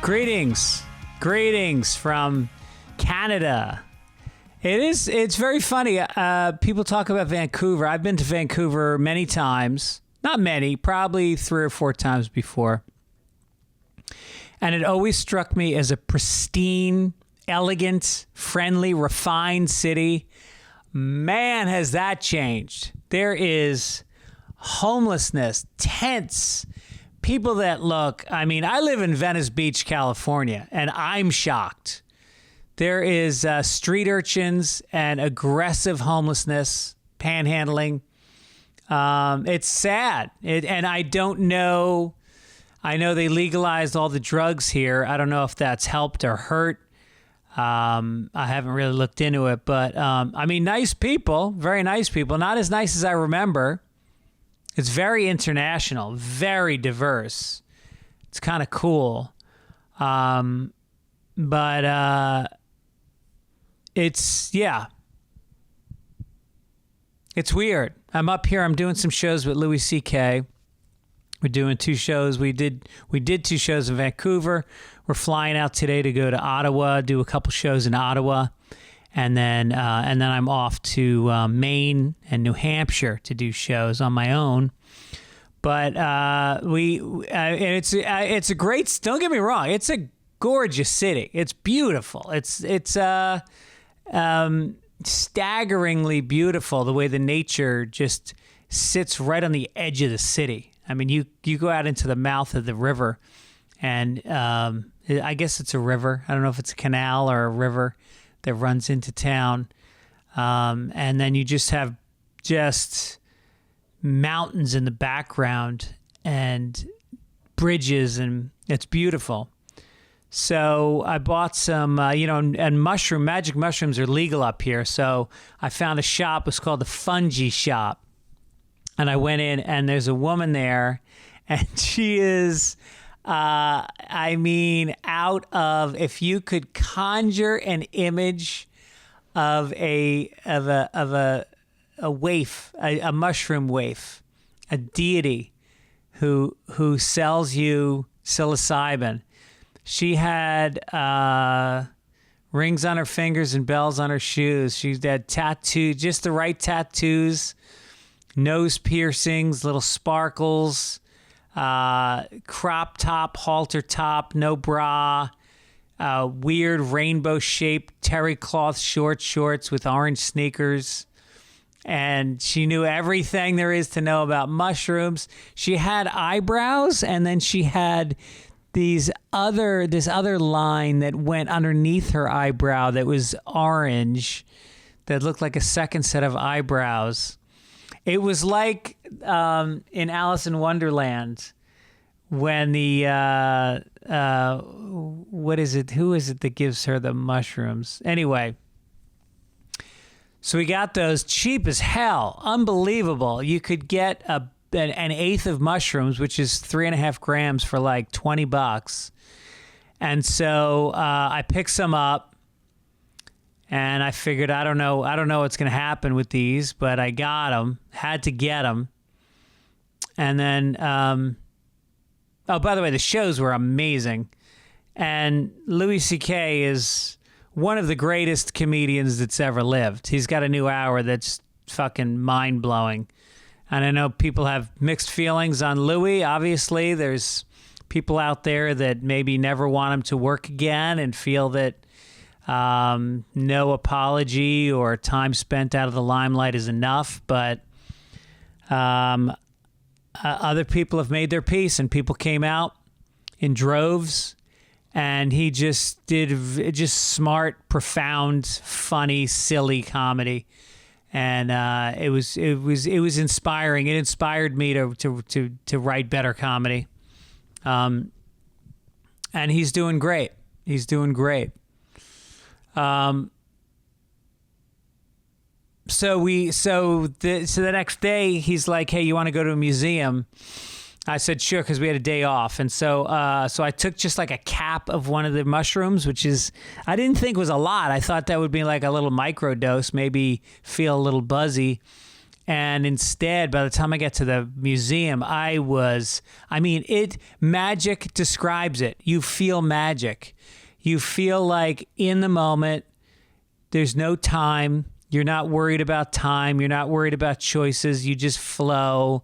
Greetings from Canada. It's very funny. People talk about Vancouver. I've been to Vancouver many times. Not many, probably 3 or 4 times before. And it always struck me as a pristine, elegant, friendly, refined city. Man, has that changed. There is homelessness, tents, people that look, I live in Venice Beach, California, and I'm shocked. There is street urchins and aggressive homelessness, panhandling. It's sad. And I don't know. I know they legalized all the drugs here. I don't know if that's helped or hurt. I haven't really looked into it, but nice people, very nice people. Not as nice as I remember. It's very international, very diverse. It's kind of cool. It's weird. I'm up here. I'm doing some shows with Louie C.K. We're doing 2 shows. We did 2 shows in Vancouver. We're flying out today to go to Ottawa, do a couple shows in Ottawa, and then I'm off to Maine and New Hampshire to do shows on my own. But it's a great. Don't get me wrong. It's a gorgeous city. It's beautiful. It's staggeringly beautiful the way the nature just sits right on the edge of the city. You go out into the mouth of the river, and I guess it's a river. I don't know if it's a canal or a river that runs into town. And then you just have mountains in the background and bridges, and it's beautiful. So I bought some, and magic mushrooms are legal up here. So I found a shop. It's called the Fungi Shop. And I went in, and there's a woman there, and she is, out of, if you could conjure an image of a waif, a mushroom waif, a deity who sells you psilocybin. She had rings on her fingers and bells on her shoes. She had tattoos, just the right tattoos, nose piercings, little sparkles, crop top, halter top, no bra, weird rainbow-shaped terry cloth shorts with orange sneakers. And she knew everything there is to know about mushrooms. She had eyebrows, and then she had this other line that went underneath her eyebrow that was orange, that looked like a second set of eyebrows. It was like in Alice in Wonderland when the what is it? Who is it that gives her the mushrooms? Anyway, so we got those cheap as hell, unbelievable. You could get an eighth of mushrooms, which is 3.5 grams, for like $20. And so I picked some up. And I figured, I don't know what's going to happen with these, but I got them, had to get them. And then, by the way, the shows were amazing. And Louie C.K. is one of the greatest comedians that's ever lived. He's got a new hour that's fucking mind-blowing. And I know people have mixed feelings on Louie. Obviously, there's people out there that maybe never want him to work again and feel that no apology or time spent out of the limelight is enough, but other people have made their peace, and people came out in droves, and he just did smart, profound, funny, silly comedy, and it was inspiring. It inspired me to write better comedy, and he's doing great. So the next day he's like, "Hey, you want to go to a museum?" I said, "Sure," because we had a day off. And so I took just like a cap of one of the mushrooms, which I didn't think was a lot. I thought that would be like a little micro dose, maybe feel a little buzzy. And instead, by the time I got to the museum, magic describes it. You feel magic. You feel like in the moment, there's no time. You're not worried about time. You're not worried about choices. You just flow.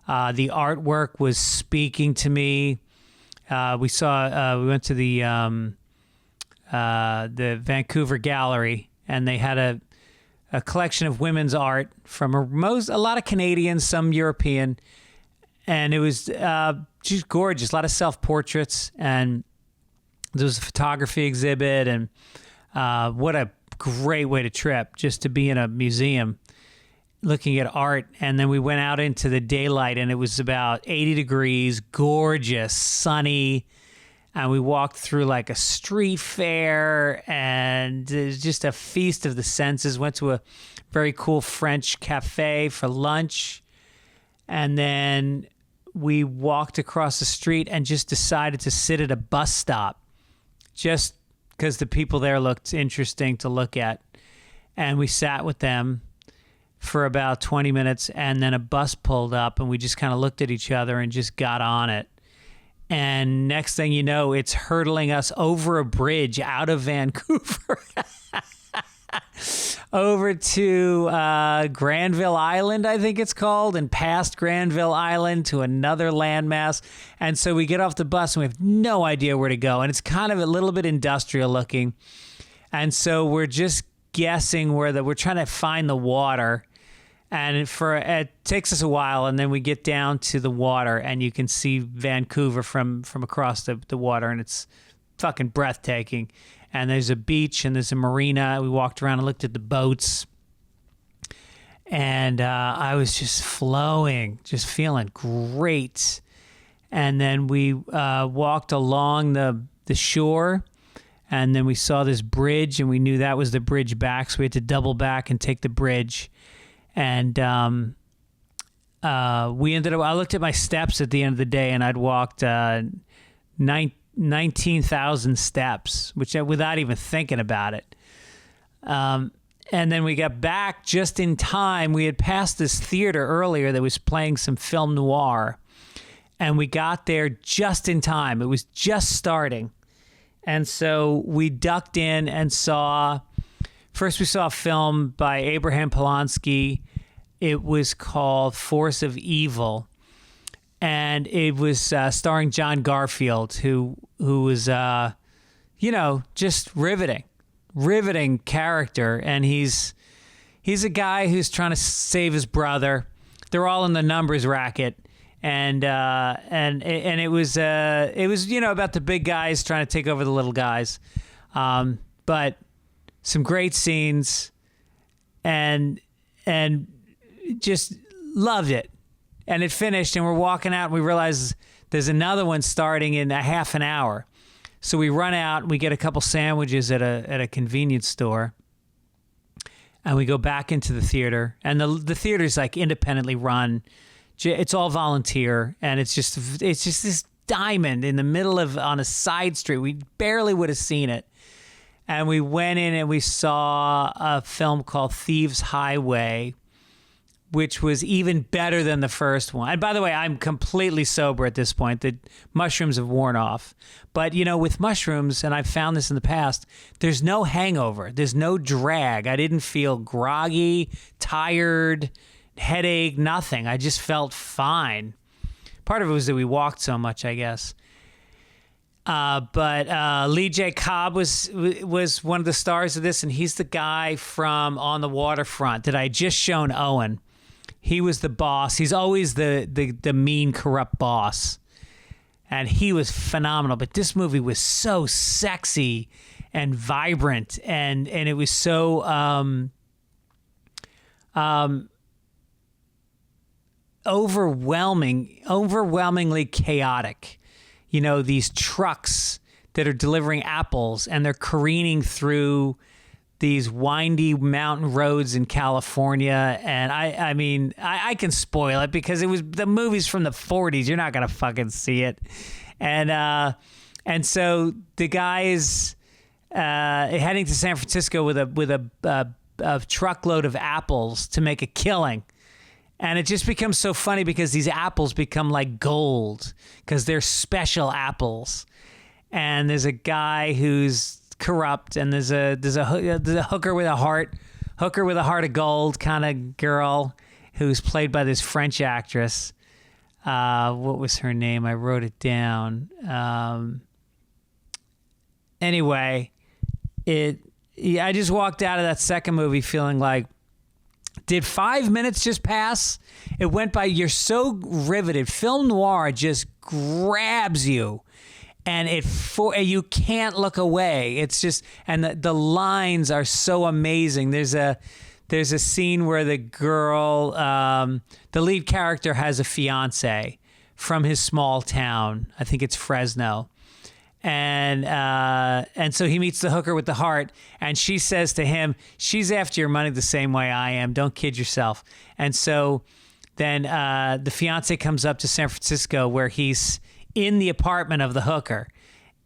The artwork was speaking to me. We went to the Vancouver Gallery, and they had a collection of women's art from a lot of Canadian, some European, and it was just gorgeous. A lot of self-portraits, and there was a photography exhibit, and what a great way to trip, just to be in a museum looking at art. And then we went out into the daylight, and it was about 80 degrees, gorgeous, sunny. And we walked through like a street fair, and it was just a feast of the senses. Went to a very cool French cafe for lunch. And then we walked across the street and just decided to sit at a bus stop just because the people there looked interesting to look at. And we sat with them for about 20 minutes, and then a bus pulled up, and we just kind of looked at each other and just got on it. And next thing you know, it's hurtling us over a bridge out of Vancouver over to Granville Island, I think it's called, and past Granville Island to another landmass. And so we get off the bus, and we have no idea where to go. And it's kind of a little bit industrial looking. And so we're just guessing we're trying to find the water. And it takes us a while, and then we get down to the water, and you can see Vancouver from across the water, and it's fucking breathtaking. And there's a beach, and there's a marina. We walked around and looked at the boats, and I was just flowing, just feeling great. And then we walked along the shore, and then we saw this bridge, and we knew that was the bridge back, so we had to double back and take the bridge. And I looked at my steps at the end of the day, and I'd walked 19,000 steps, without even thinking about it. And then we got back just in time. We had passed this theater earlier that was playing some film noir, and we got there just in time. It was just starting. And so we ducked in and first we saw a film by Abraham Polanski. It was called Force of Evil, and it was starring John Garfield, who was, just riveting character. And he's a guy who's trying to save his brother. They're all in the numbers racket, and it was about the big guys trying to take over the little guys, but some great scenes, and just loved it. And it finished, and we're walking out, and we realize there's another one starting in a half an hour. So we run out, and we get a couple sandwiches at a convenience store, and we go back into the theater. And the theater's like independently run. It's all volunteer, and it's just this diamond in the middle on a side street. We barely would have seen it. And we went in and we saw a film called Thieves Highway, which was even better than the first one. And by the way, I'm completely sober at this point. The mushrooms have worn off. But, with mushrooms, and I've found this in the past, there's no hangover. There's no drag. I didn't feel groggy, tired, headache, nothing. I just felt fine. Part of it was that we walked so much, I guess. But Lee J. Cobb was one of the stars of this, and he's the guy from On the Waterfront that I just shown Owen. He was the boss. He's always the mean, corrupt boss, and he was phenomenal. But this movie was so sexy and vibrant, and it was so overwhelmingly chaotic. These trucks that are delivering apples, and they're careening through these windy mountain roads in California. And I can spoil it because the movie's from the 40s. You're not going to fucking see it. And so the guy is heading to San Francisco with a truckload of apples to make a killing. And it just becomes so funny because these apples become like gold because they're special apples. And there's a guy who's corrupt, and there's a hooker with a heart of gold kind of girl who's played by this French actress. What was her name? I wrote it down. Anyway, I just walked out of that second movie feeling like, did 5 minutes just pass? It went by. You're so riveted. Film noir just grabs you, and you can't look away. It's just, and the lines are so amazing. There's a scene where the girl, the lead character, has a fiance from his small town. I think it's Fresno. And so he meets the hooker with the heart, and she says to him, she's after your money the same way I am. Don't kid yourself. And so then the fiance comes up to San Francisco, where he's in the apartment of the hooker.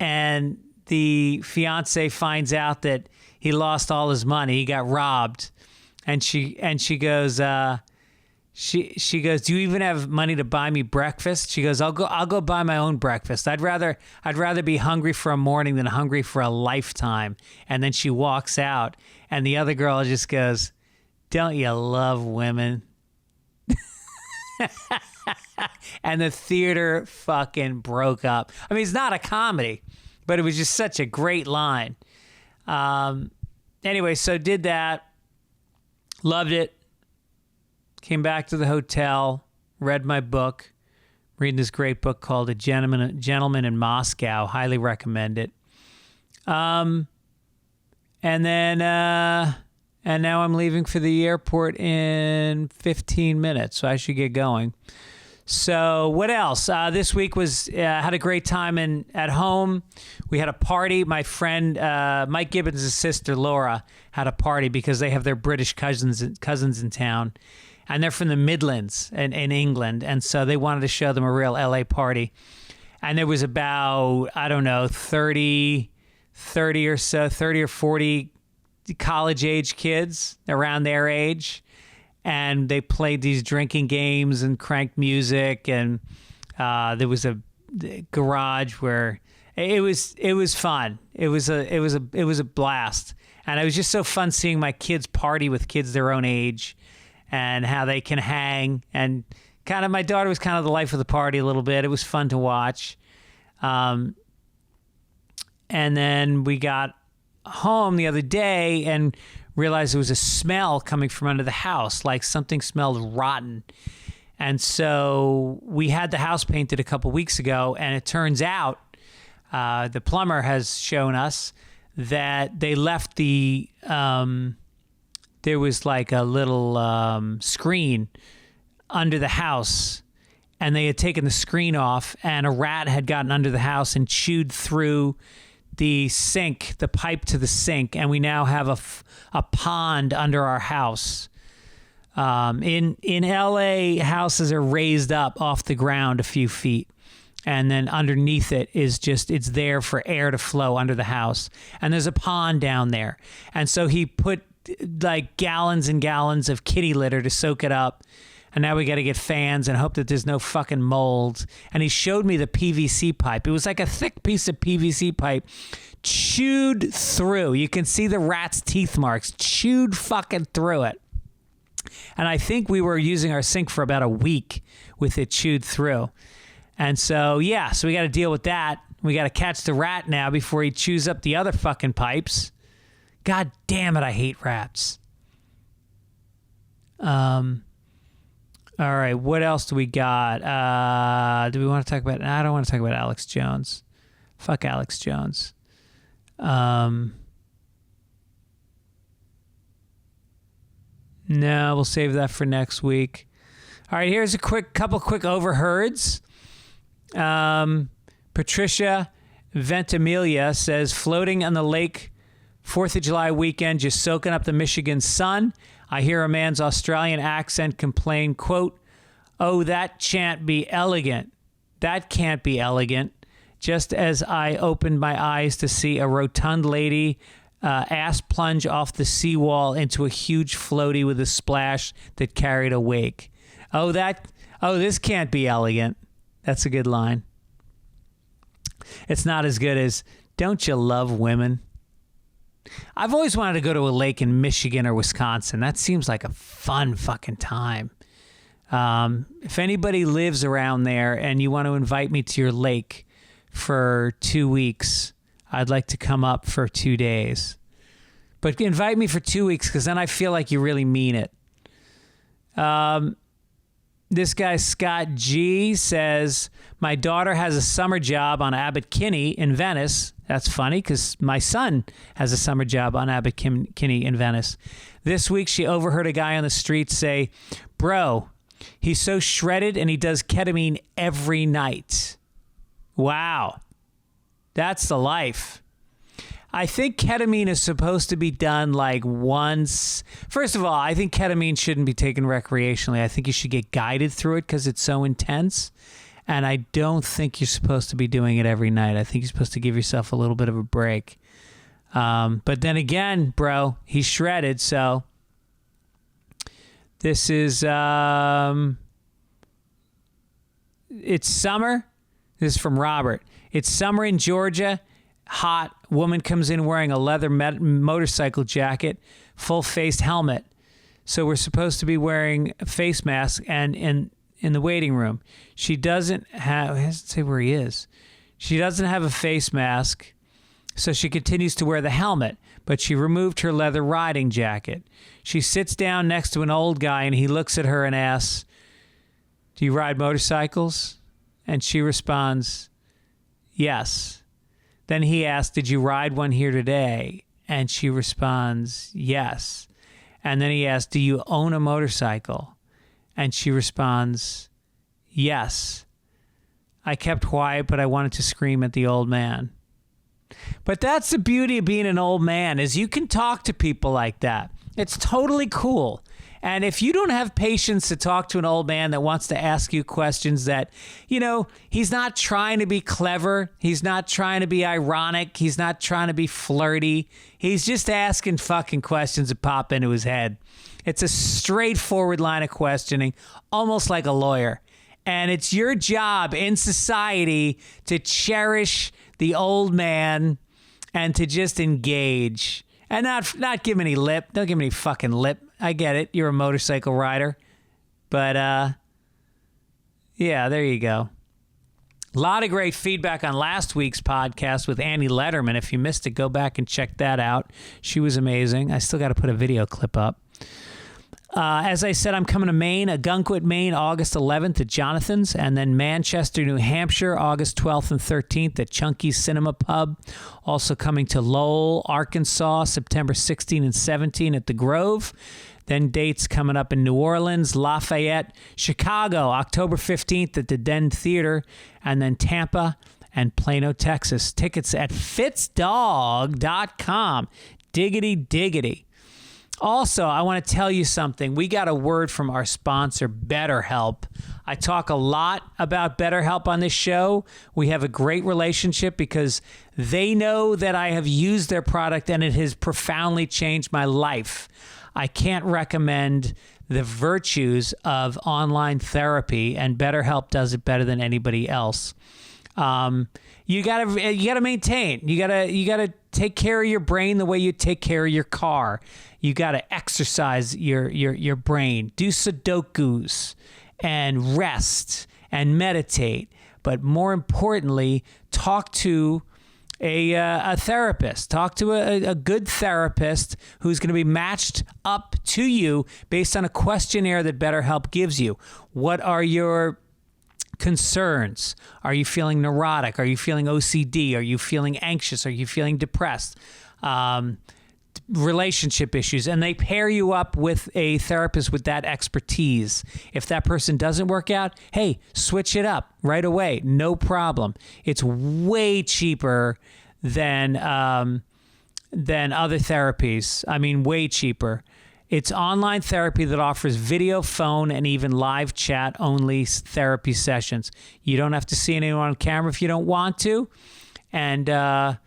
And the fiance finds out that he lost all his money. He got robbed. And she goes, She goes, do you even have money to buy me breakfast? She goes, I'll go buy my own breakfast. I'd rather be hungry for a morning than hungry for a lifetime. And then she walks out, and the other girl just goes, don't you love women? And the theater fucking broke up. I mean, it's not a comedy, but it was just such a great line. Anyway, so did that. Loved it. Came back to the hotel, read my book, reading this great book called A Gentleman in Moscow. Highly recommend it. And now I'm leaving for the airport in 15 minutes, so I should get going. So what else? This week was had a great time at home. We had a party. My friend Mike Gibbons' sister Laura had a party because they have their British cousins in town. And they're from the Midlands in England. And so they wanted to show them a real LA party. And there was about, I don't know, 30 or 40 college-age kids around their age. And they played these drinking games and cranked music. And there was a garage where it was fun. It was a blast. And it was just so fun seeing my kids party with kids their own age, and how they can hang. And kind of, my daughter was kind of the life of the party a little bit. It was fun to watch. And then we got home the other day and realized there was a smell coming from under the house, like something smelled rotten. And so we had the house painted a couple weeks ago, and it turns out the plumber has shown us that they left the... there was like a little screen under the house, and they had taken the screen off, and a rat had gotten under the house and chewed through the sink, the pipe to the sink, and we now have a pond under our house. In LA, houses are raised up off the ground a few feet, and then underneath it is just, it's there for air to flow under the house. And there's a pond down there. And so he put like gallons and gallons of kitty litter to soak it up, and now we got to get fans and hope that there's no fucking mold. And he showed me the PVC pipe. It was like a thick piece of PVC pipe chewed through. You can see the rat's teeth marks chewed fucking through it. And I think we were using our sink for about a week with it chewed through. And so we got to deal with that. We got to catch the rat now before he chews up the other fucking pipes. God damn it, I hate rats. All right, what else do we got? Do we want to talk about... I don't want to talk about Alex Jones. Fuck Alex Jones. No, we'll save that for next week. All right, here's a couple quick overheards. Patricia Ventimiglia says, floating on the lake 4th of July weekend, just soaking up the Michigan sun. I hear a man's Australian accent complain, quote, oh, that can't be elegant. That can't be elegant. Just as I opened my eyes to see a rotund lady ass plunge off the seawall into a huge floaty with a splash that carried a wake. Oh, this can't be elegant. That's a good line. It's not as good as, don't you love women? I've always wanted to go to a lake in Michigan or Wisconsin. That seems like a fun fucking time. If anybody lives around there and you want to invite me to your lake for 2 weeks, I'd like to come up for 2 days. But invite me for 2 weeks, because then I feel like you really mean it. This guy, Scott G, says, my daughter has a summer job on Abbot Kinney in Venice. That's funny, because my son has a summer job on Abbot Kinney in Venice. This week, she overheard a guy on the street say, bro, he's so shredded and he does ketamine every night. Wow. That's the life. I think ketamine is supposed to be done like once. First of all, I think ketamine shouldn't be taken recreationally. I think you should get guided through it because it's so intense. And I don't think you're supposed to be doing it every night. I think you're supposed to give yourself a little bit of a break. But then again, bro, he's shredded. So this is, it's summer. This is from Robert. It's summer in Georgia. Hot. Woman comes in wearing a leather motorcycle jacket, full-faced helmet. So we're supposed to be wearing a face mask and in the waiting room. She doesn't have, it doesn't say where he is. She doesn't have a face mask, so she continues to wear the helmet, but she removed her leather riding jacket. She sits down next to an old guy, and he looks at her and asks, do you ride motorcycles? And she responds, yes. Then he asks, did you ride one here today? And she responds, yes. And then he asks, do you own a motorcycle? And she responds, yes. I kept quiet, but I wanted to scream at the old man. But that's the beauty of being an old man, is you can talk to people like that. It's totally cool. And if you don't have patience to talk to an old man that wants to ask you questions that, you know, he's not trying to be clever. He's not trying to be ironic. He's not trying to be flirty. He's just asking fucking questions that pop into his head. It's a straightforward line of questioning, almost like a lawyer. And it's your job in society to cherish the old man and to just engage and not give him any lip. Don't give him any fucking lip. I get it. You're a motorcycle rider. But, yeah, there you go. A lot of great feedback on last week's podcast with Annie Letterman. If you missed it, go back and check that out. She was amazing. I still got to put a video clip up. As I said, I'm coming to Maine, Agunquit, Maine, August 11th at Jonathan's, and then Manchester, New Hampshire, August 12th and 13th at Chunky's Cinema Pub. Also coming to Lowell, Arkansas, September 16 and 17 at The Grove. Then dates coming up in New Orleans, Lafayette, Chicago, October 15th at the Den Theater, and then Tampa and Plano, Texas. Tickets at Fitzdog.com. Diggity, diggity. Also, I want to tell you something. We got a word from our sponsor, BetterHelp. I talk a lot about BetterHelp on this show. We have a great relationship because they know that I have used their product and it has profoundly changed my life. I can't recommend the virtues of online therapy, and BetterHelp does it better than anybody else. You gotta maintain. You gotta take care of your brain the way you take care of your car. You gotta exercise your brain. Do Sudokus and rest and meditate. But more importantly, talk to a therapist. Talk to a good therapist who's going to be matched up to you based on a questionnaire that BetterHelp gives you. What are your concerns? Are you feeling neurotic? Are you feeling OCD? Are you feeling anxious? Are you feeling depressed? Relationship issues, and they pair you up with a therapist with that expertise. If that person doesn't work out, hey, switch it up right away. No problem. It's way cheaper than other therapies. I mean, way cheaper. It's online therapy that offers video, phone, and even live chat only therapy sessions. You don't have to see anyone on camera if you don't want to. And our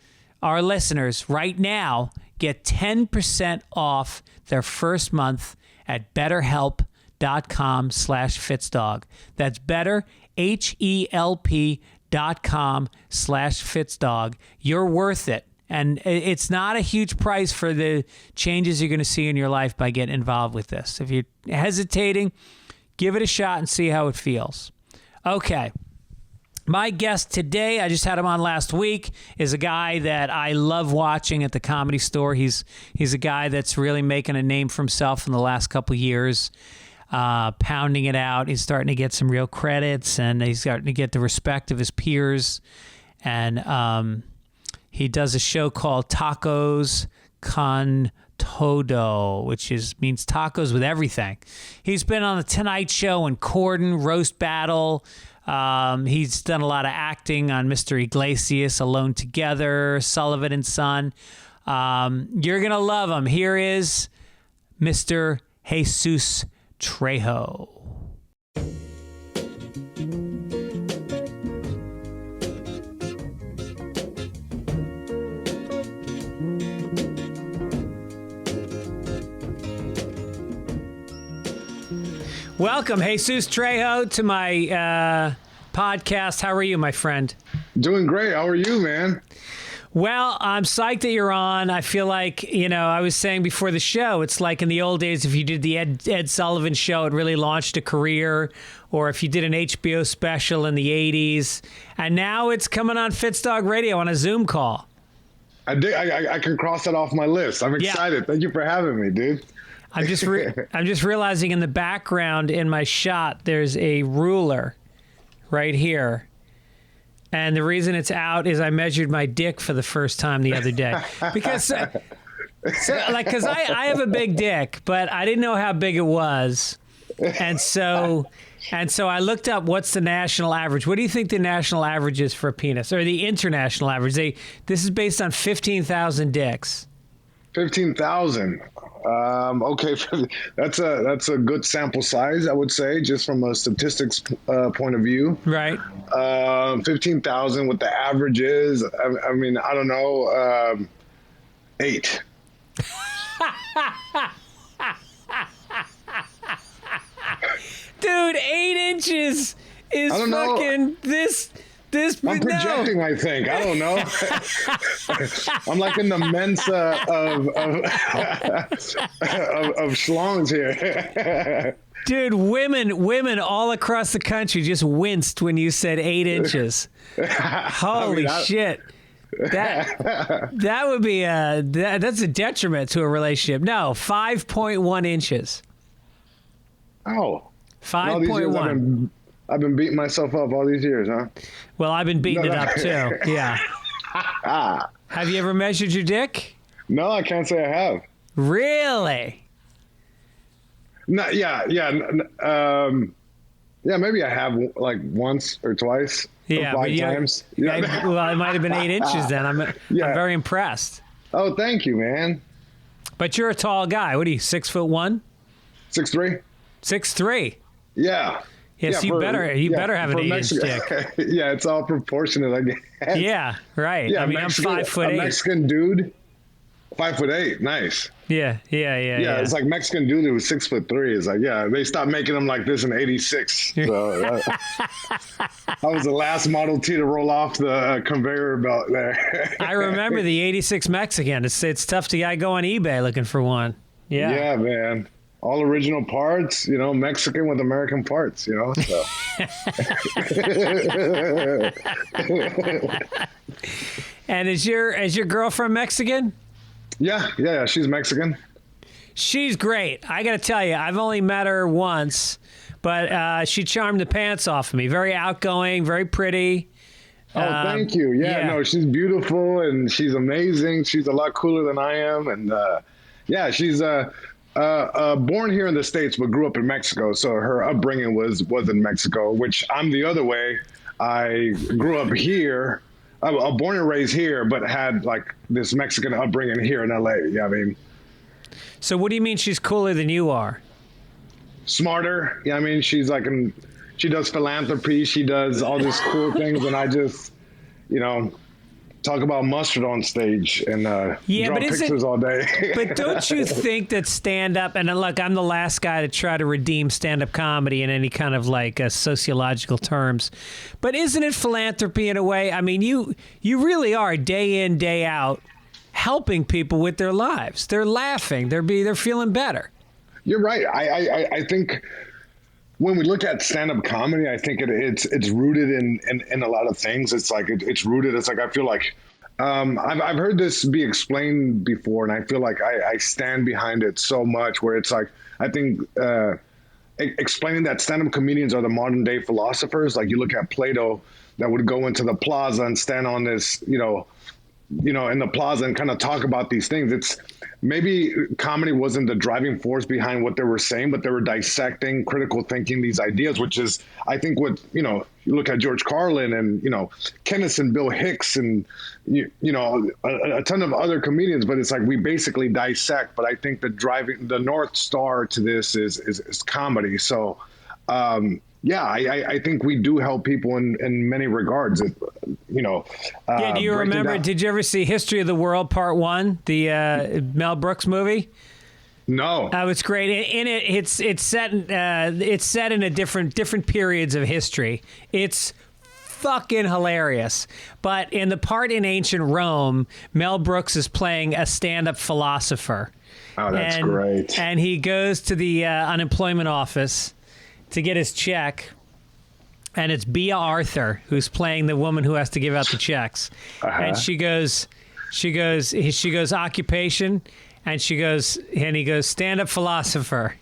listeners right now get 10% off their first month at BetterHelp.com. betterhelp.com/Fitzdog. That's betterhelp.com/Fitzdog. You're worth it. And it's not a huge price for the changes you're going to see in your life by getting involved with this. If you're hesitating, give it a shot and see how it feels. Okay. My guest today, I just had him on last week, is a guy that I love watching at the Comedy Store. He's a guy that's really making a name for himself in the last couple of years, pounding it out. He's starting to get some real credits, and he's starting to get the respect of his peers. And he does a show called Tacos con Todo, which means tacos with everything. He's been on The Tonight Show and Corden, Roast Battle. He's done a lot of acting on Mr. Iglesias, Alone Together, Sullivan and Son. You're going to love him. Here is Mr. Jesus Trejo. Welcome, Jesus Trejo, to my podcast. How are you, my friend? Doing great. How are you, man? Well, I'm psyched that you're on. I feel like, I was saying before the show, it's like in the old days, if you did the Ed Sullivan Show, it really launched a career, or if you did an HBO special in the 80s. And now it's coming on Fitzdog Radio on a Zoom call. I can cross that off my list. I'm excited. Yeah. Thank you for having me, dude. I'm just realizing in the background in my shot, there's a ruler right here. And the reason it's out is I measured my dick for the first time the other day. Because I have a big dick, but I didn't know how big it was. And so I looked up what's the national average. What do you think the national average is for a penis, or the international average? This is based on 15,000 dicks. 15,000. Okay, that's a good sample size, I would say, just from a statistics point of view. Right. 15,000. What the average is, I mean, I don't know. 8. Dude, 8 inches is fucking this. I'm projecting, I think. I don't know. I'm like in the Mensa of schlongs here. Dude, women all across the country just winced when you said 8 inches. Holy shit. That would be that's a detriment to a relationship. No, 5.1 inches. Oh. 5.1. I've been beating myself up all these years, huh? Well, I've been beating it up too. Yeah. Have you ever measured your dick? No, I can't say I have. Really? No, yeah. Maybe I have like once or twice. Yeah, or 5 times. Yeah. Well, it might have been 8 inches then. I'm very impressed. Oh, thank you, man. But you're a tall guy. What are you, 6'1"? 6'3". 6'3". Yeah. Yes, you better have an 8-inch dick. Yeah, it's all proportionate, I guess. Yeah, right. Yeah, I mean, I'm 5'8". A Mexican dude, 5'8". Nice. Yeah. It's like Mexican dude who was 6'3". It's like, yeah, they stopped making them like this in '86. So I was the last Model T to roll off the conveyor belt there. I remember the '86 Mexican. It's tough to go on eBay looking for one. Yeah. Yeah, man. All original parts, Mexican with American parts, so. And is your girlfriend Mexican? Yeah, she's Mexican. She's great. I got to tell you, I've only met her once, but she charmed the pants off of me. Very outgoing, very pretty. Oh, thank you. Yeah, no, she's beautiful and she's amazing. She's a lot cooler than I am. And she's born here in the States, but grew up in Mexico. So her upbringing was in Mexico, which I'm the other way. I grew up here. I was born and raised here, but had like this Mexican upbringing here in LA. Yeah, I mean. So what do you mean she's cooler than you are? Smarter. Yeah, I mean, she's like, she does philanthropy. She does all these cool things. And I just, talk about mustard on stage and draw pictures all day. But don't you think that stand-up, and look, I'm the last guy to try to redeem stand-up comedy in any kind of like sociological terms, but isn't it philanthropy in a way? I mean, you really are day in, day out helping people with their lives. They're laughing. They're feeling better. You're right. I think when we look at stand-up comedy, I think it's rooted in a lot of things. It's like it's rooted. It's like I feel like I've heard this be explained before, and I feel like I stand behind it so much. Where it's like I think explaining that stand-up comedians are the modern day philosophers. Like you look at Plato, that would go into the plaza and stand on this, in the plaza and kind of talk about these things. It's maybe comedy wasn't the driving force behind what they were saying, but they were dissecting, critical thinking these ideas, which is, I think what, you look at George Carlin and, Kenneth and Bill Hicks and, a ton of other comedians, but it's like we basically dissect. But I think the North Star to this is comedy. So, I think we do help people in many regards. Do you remember? Did you ever see History of the World Part 1, the Mel Brooks movie? No. It's great. In it, it's set in a different periods of history. It's fucking hilarious. But in the part in ancient Rome, Mel Brooks is playing a stand-up philosopher. Oh, that's great. And he goes to the unemployment office to get his check, and it's Bea Arthur who's playing the woman who has to give out the checks. And she goes occupation, and he goes stand-up philosopher.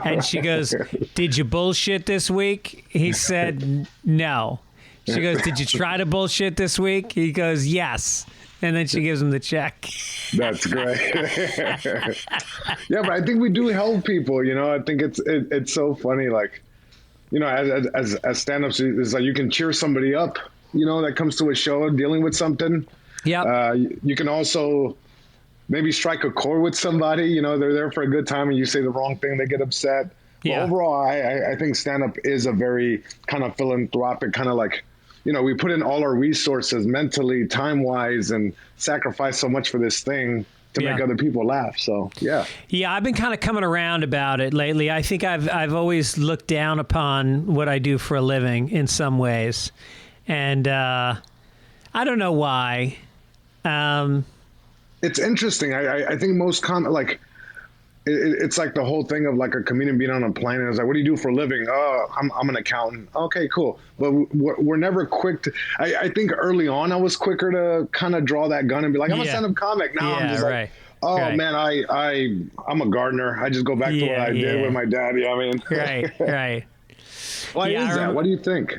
And she goes, did you bullshit this week? He said no. She goes, did you try to bullshit this week? He goes, yes. And then she gives him the check. That's great. Yeah, but I think we do help people. I think it's so funny. Like, as stand-ups, it's like you can cheer somebody up. That comes to a show dealing with something. Yeah. You can also maybe strike a chord with somebody. They're there for a good time, and you say the wrong thing, they get upset. Yeah. But overall, I think stand-up is a very kind of philanthropic kind of like. We put in all our resources mentally, time-wise, and sacrifice so much for this thing to make other people laugh. So, yeah. Yeah, I've been kind of coming around about it lately. I think I've always looked down upon what I do for a living in some ways. And I don't know why. It's interesting. I think most it's like the whole thing of like a comedian being on a plane and it's like, what do you do for a living? Oh, I'm an accountant. Okay, cool. But we're never quick to, I think early on I was quicker to kind of draw that gun and be like, I'm a stand-up comic. Now I'm just like, man, I'm a gardener. I just go back to what I did with my dad. Right. Why is that? What do you think?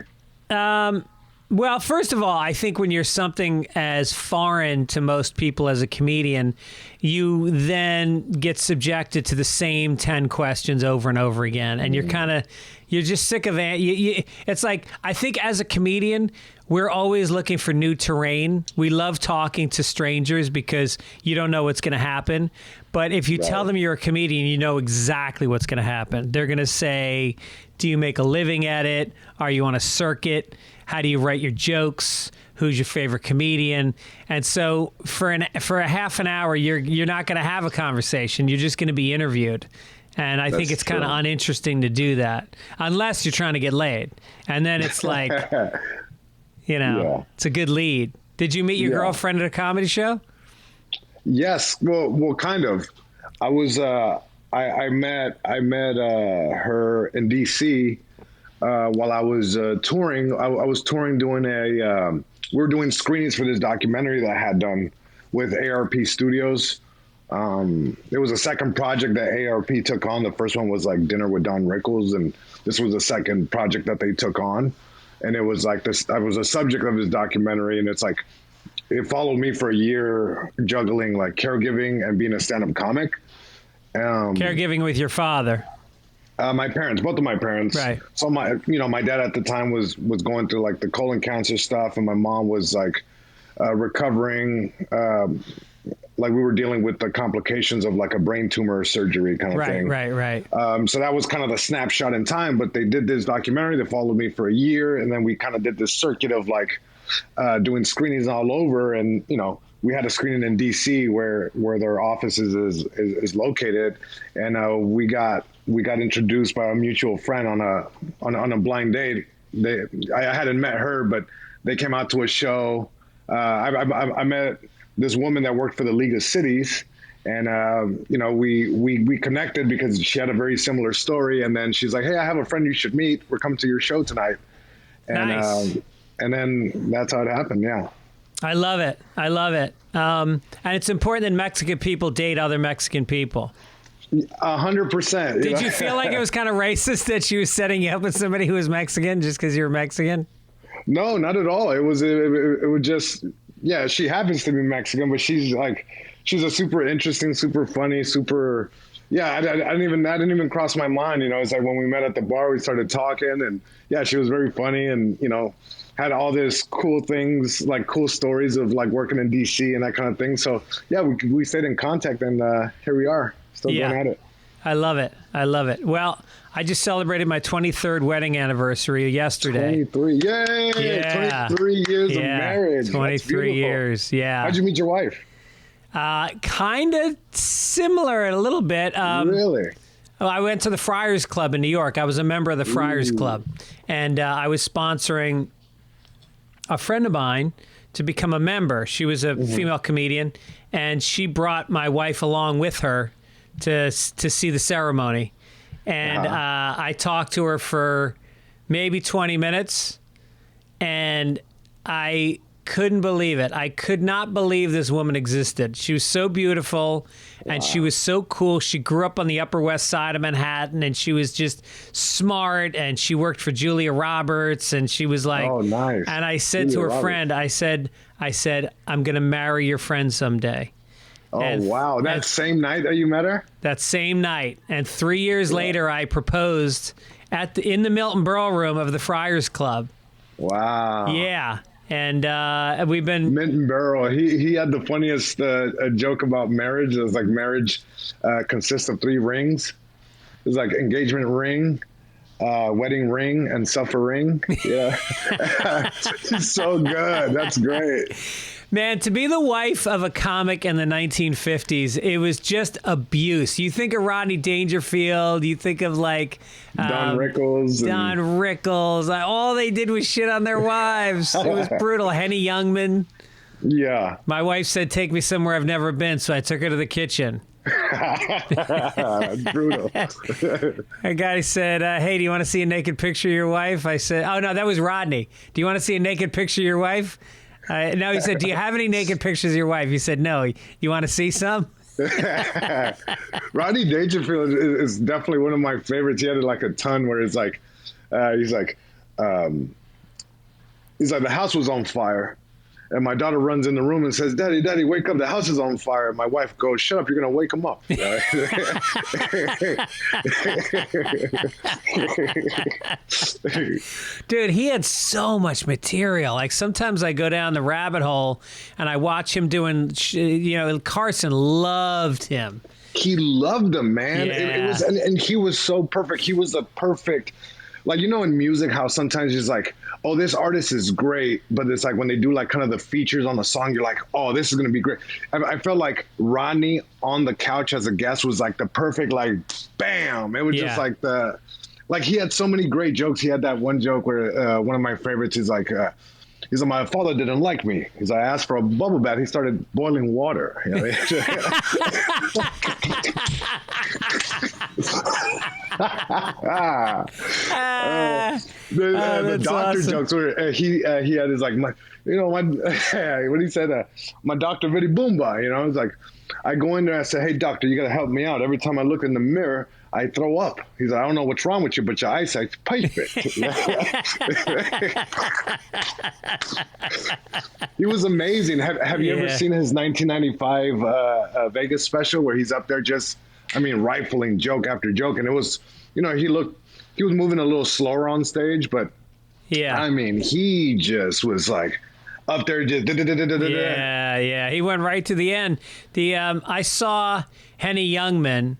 Well, first of all, I think when you're something as foreign to most people as a comedian, you then get subjected to the same 10 questions over and over again. And you're just sick of it. It's like, I think as a comedian, we're always looking for new terrain. We love talking to strangers because you don't know what's going to happen. But if you tell them you're a comedian, you know exactly what's going to happen. They're going to say, do you make a living at it? Are you on a circuit? How do you write your jokes? Who's your favorite comedian? And so for a half an hour, you're not going to have a conversation. You're just going to be interviewed. And I think it's kind of uninteresting to do that unless you're trying to get laid. And then it's like, it's a good lead. Did you meet your girlfriend at a comedy show? Yes. Well, kind of. I was, I met her in DC. While I was touring, I was touring doing we were doing screenings for this documentary that I had done with ARP Studios. It was a second project that ARP took on. The first one was like Dinner with Don Rickles, and this was the second project that they took on. And it was like this, I was a subject of this documentary, and it's like, it followed me for a year juggling like caregiving and being a stand-up comic. Caregiving with your father. My parents, both of my parents. Right. So my dad at the time was going through like the colon cancer stuff, and my mom was like recovering. Like we were dealing with the complications of like a brain tumor surgery kind of thing. Right. So that was kind of the snapshot in time. But they did this documentary that followed me for a year, and then we kind of did this circuit of like doing screenings all over. And, we had a screening in DC where their offices is located. And we got introduced by a mutual friend on a blind date. I hadn't met her, but they came out to a show. I met this woman that worked for the League of Cities, and we connected because she had a very similar story. And then she's like, "Hey, I have a friend you should meet. We're coming to your show tonight." And nice. And then that's how it happened. Yeah. I love it. And it's important that Mexican people date other Mexican people. 100%. Did you feel like it was kind of racist that she was setting you up with somebody who was Mexican just because you're Mexican? No, not at all. It was just, yeah, she happens to be Mexican, but she's a super interesting, super funny, super, yeah, I didn't even cross my mind. It's like when we met at the bar, we started talking, and yeah, she was very funny, and, had all this cool things, like cool stories of like working in DC and that kind of thing. So yeah, we stayed in contact, and here we are, still going at it. I love it. Well, I just celebrated my 23rd wedding anniversary yesterday. 23, yay! Yeah. 23 years of marriage. 23 years, yeah. How'd you meet your wife? Kind of similar a little bit. Really? Well, I went to the Friars Club in New York. I was a member of the Friars Club, and I was sponsoring a friend of mine to become a member. She was a female comedian, and she brought my wife along with her to see the ceremony. And I talked to her for maybe 20 minutes, and I couldn't believe it. I could not believe this woman existed. She was so beautiful, and she was so cool. She grew up on the Upper West Side of Manhattan, and she was just smart, and she worked for Julia Roberts, and she was like, oh, nice. And I said to her friend, I said, I'm going to marry your friend someday. Oh, and wow. That same night that you met her? That same night. And 3 years later, I proposed in the Milton Berle room of the Friars Club. Wow. Yeah. And we've been... Milton Berle, he had the funniest joke about marriage. It was like marriage consists of 3 rings. It was like engagement ring, wedding ring, and suffering. Yeah. So good. That's great. Man, to be the wife of a comic in the 1950s, it was just abuse. You think of Rodney Dangerfield, you think of like... Don Rickles. All they did was shit on their wives. It was brutal. Henny Youngman. Yeah. My wife said, take me somewhere I've never been, so I took her to the kitchen. Brutal. A guy said, hey, do you want to see a naked picture of your wife? I said, oh, no, that was Rodney. Do you want to see a naked picture of your wife? No, he said, do you have any naked pictures of your wife? He said, no. You want to see some? Rodney Dangerfield is definitely one of my favorites. He had like a ton where it's like, he's like, the house was on fire. And my daughter runs in the room and says, Daddy, wake up. The house is on fire. And my wife goes, shut up. You're going to wake him up. Dude, he had so much material. Like sometimes I go down the rabbit hole and I watch him doing, Carson loved him. He loved him, man. Yeah. It was, and he was so perfect. He was the perfect, like, in music, how sometimes it's like, oh, this artist is great, but it's like when they do like kind of the features on the song, you're like, oh, this is going to be great. I felt like Rodney on the couch as a guest was like the perfect, like, bam. It was just like he had so many great jokes. He had that one joke where one of my favorites is like, my father didn't like me. I asked for a bubble bath. He started boiling water. The doctor awesome. Jokes where he had his like, what he said, my doctor very boomba, it's like, I go in there and I say, hey doctor, you got to help me out. Every time I look in the mirror, I throw up. He's like, I don't know what's wrong with you, but your eyesight's perfect. He was amazing. Have you ever seen his 1995 Vegas special where he's up there just, rifling joke after joke? And it was, he was moving a little slower on stage, but he just was like up there just Yeah. He went right to the end. I saw Henny Youngman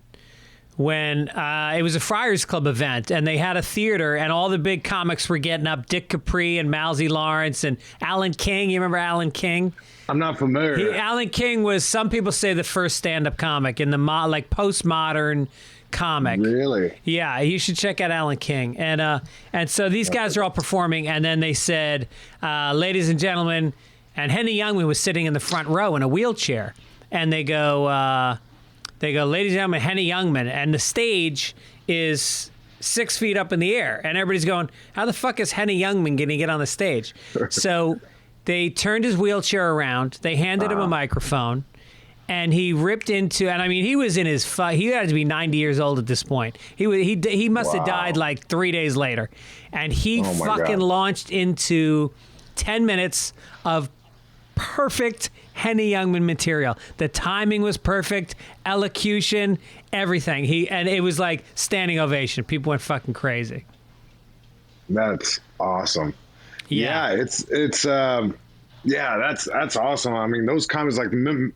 when it was a Friars Club event, and they had a theater, and all the big comics were getting up. Dick Capri and Mousy Lawrence and Alan King. You remember Alan King? I'm not familiar. Alan King was, some people say, the first stand-up comic in the postmodern comic. Really? Yeah, you should check out Alan King. And so these guys are all performing, and then they said, ladies and gentlemen, and Henny Youngman was sitting in the front row in a wheelchair, and they go, ladies and gentlemen, Henny Youngman, and the stage is 6 feet up in the air, and everybody's going, how the fuck is Henny Youngman going to get on the stage? So they turned his wheelchair around, they handed him a microphone, and he ripped into, and I mean, he was in his, he had to be 90 years old at this point. He must have died like 3 days later. And he fucking launched into 10 minutes of perfect Henny Youngman material. The timing was perfect, elocution, everything. And it was like standing ovation. People went fucking crazy. That's awesome. Yeah, that's awesome. I mean, those comments like Milton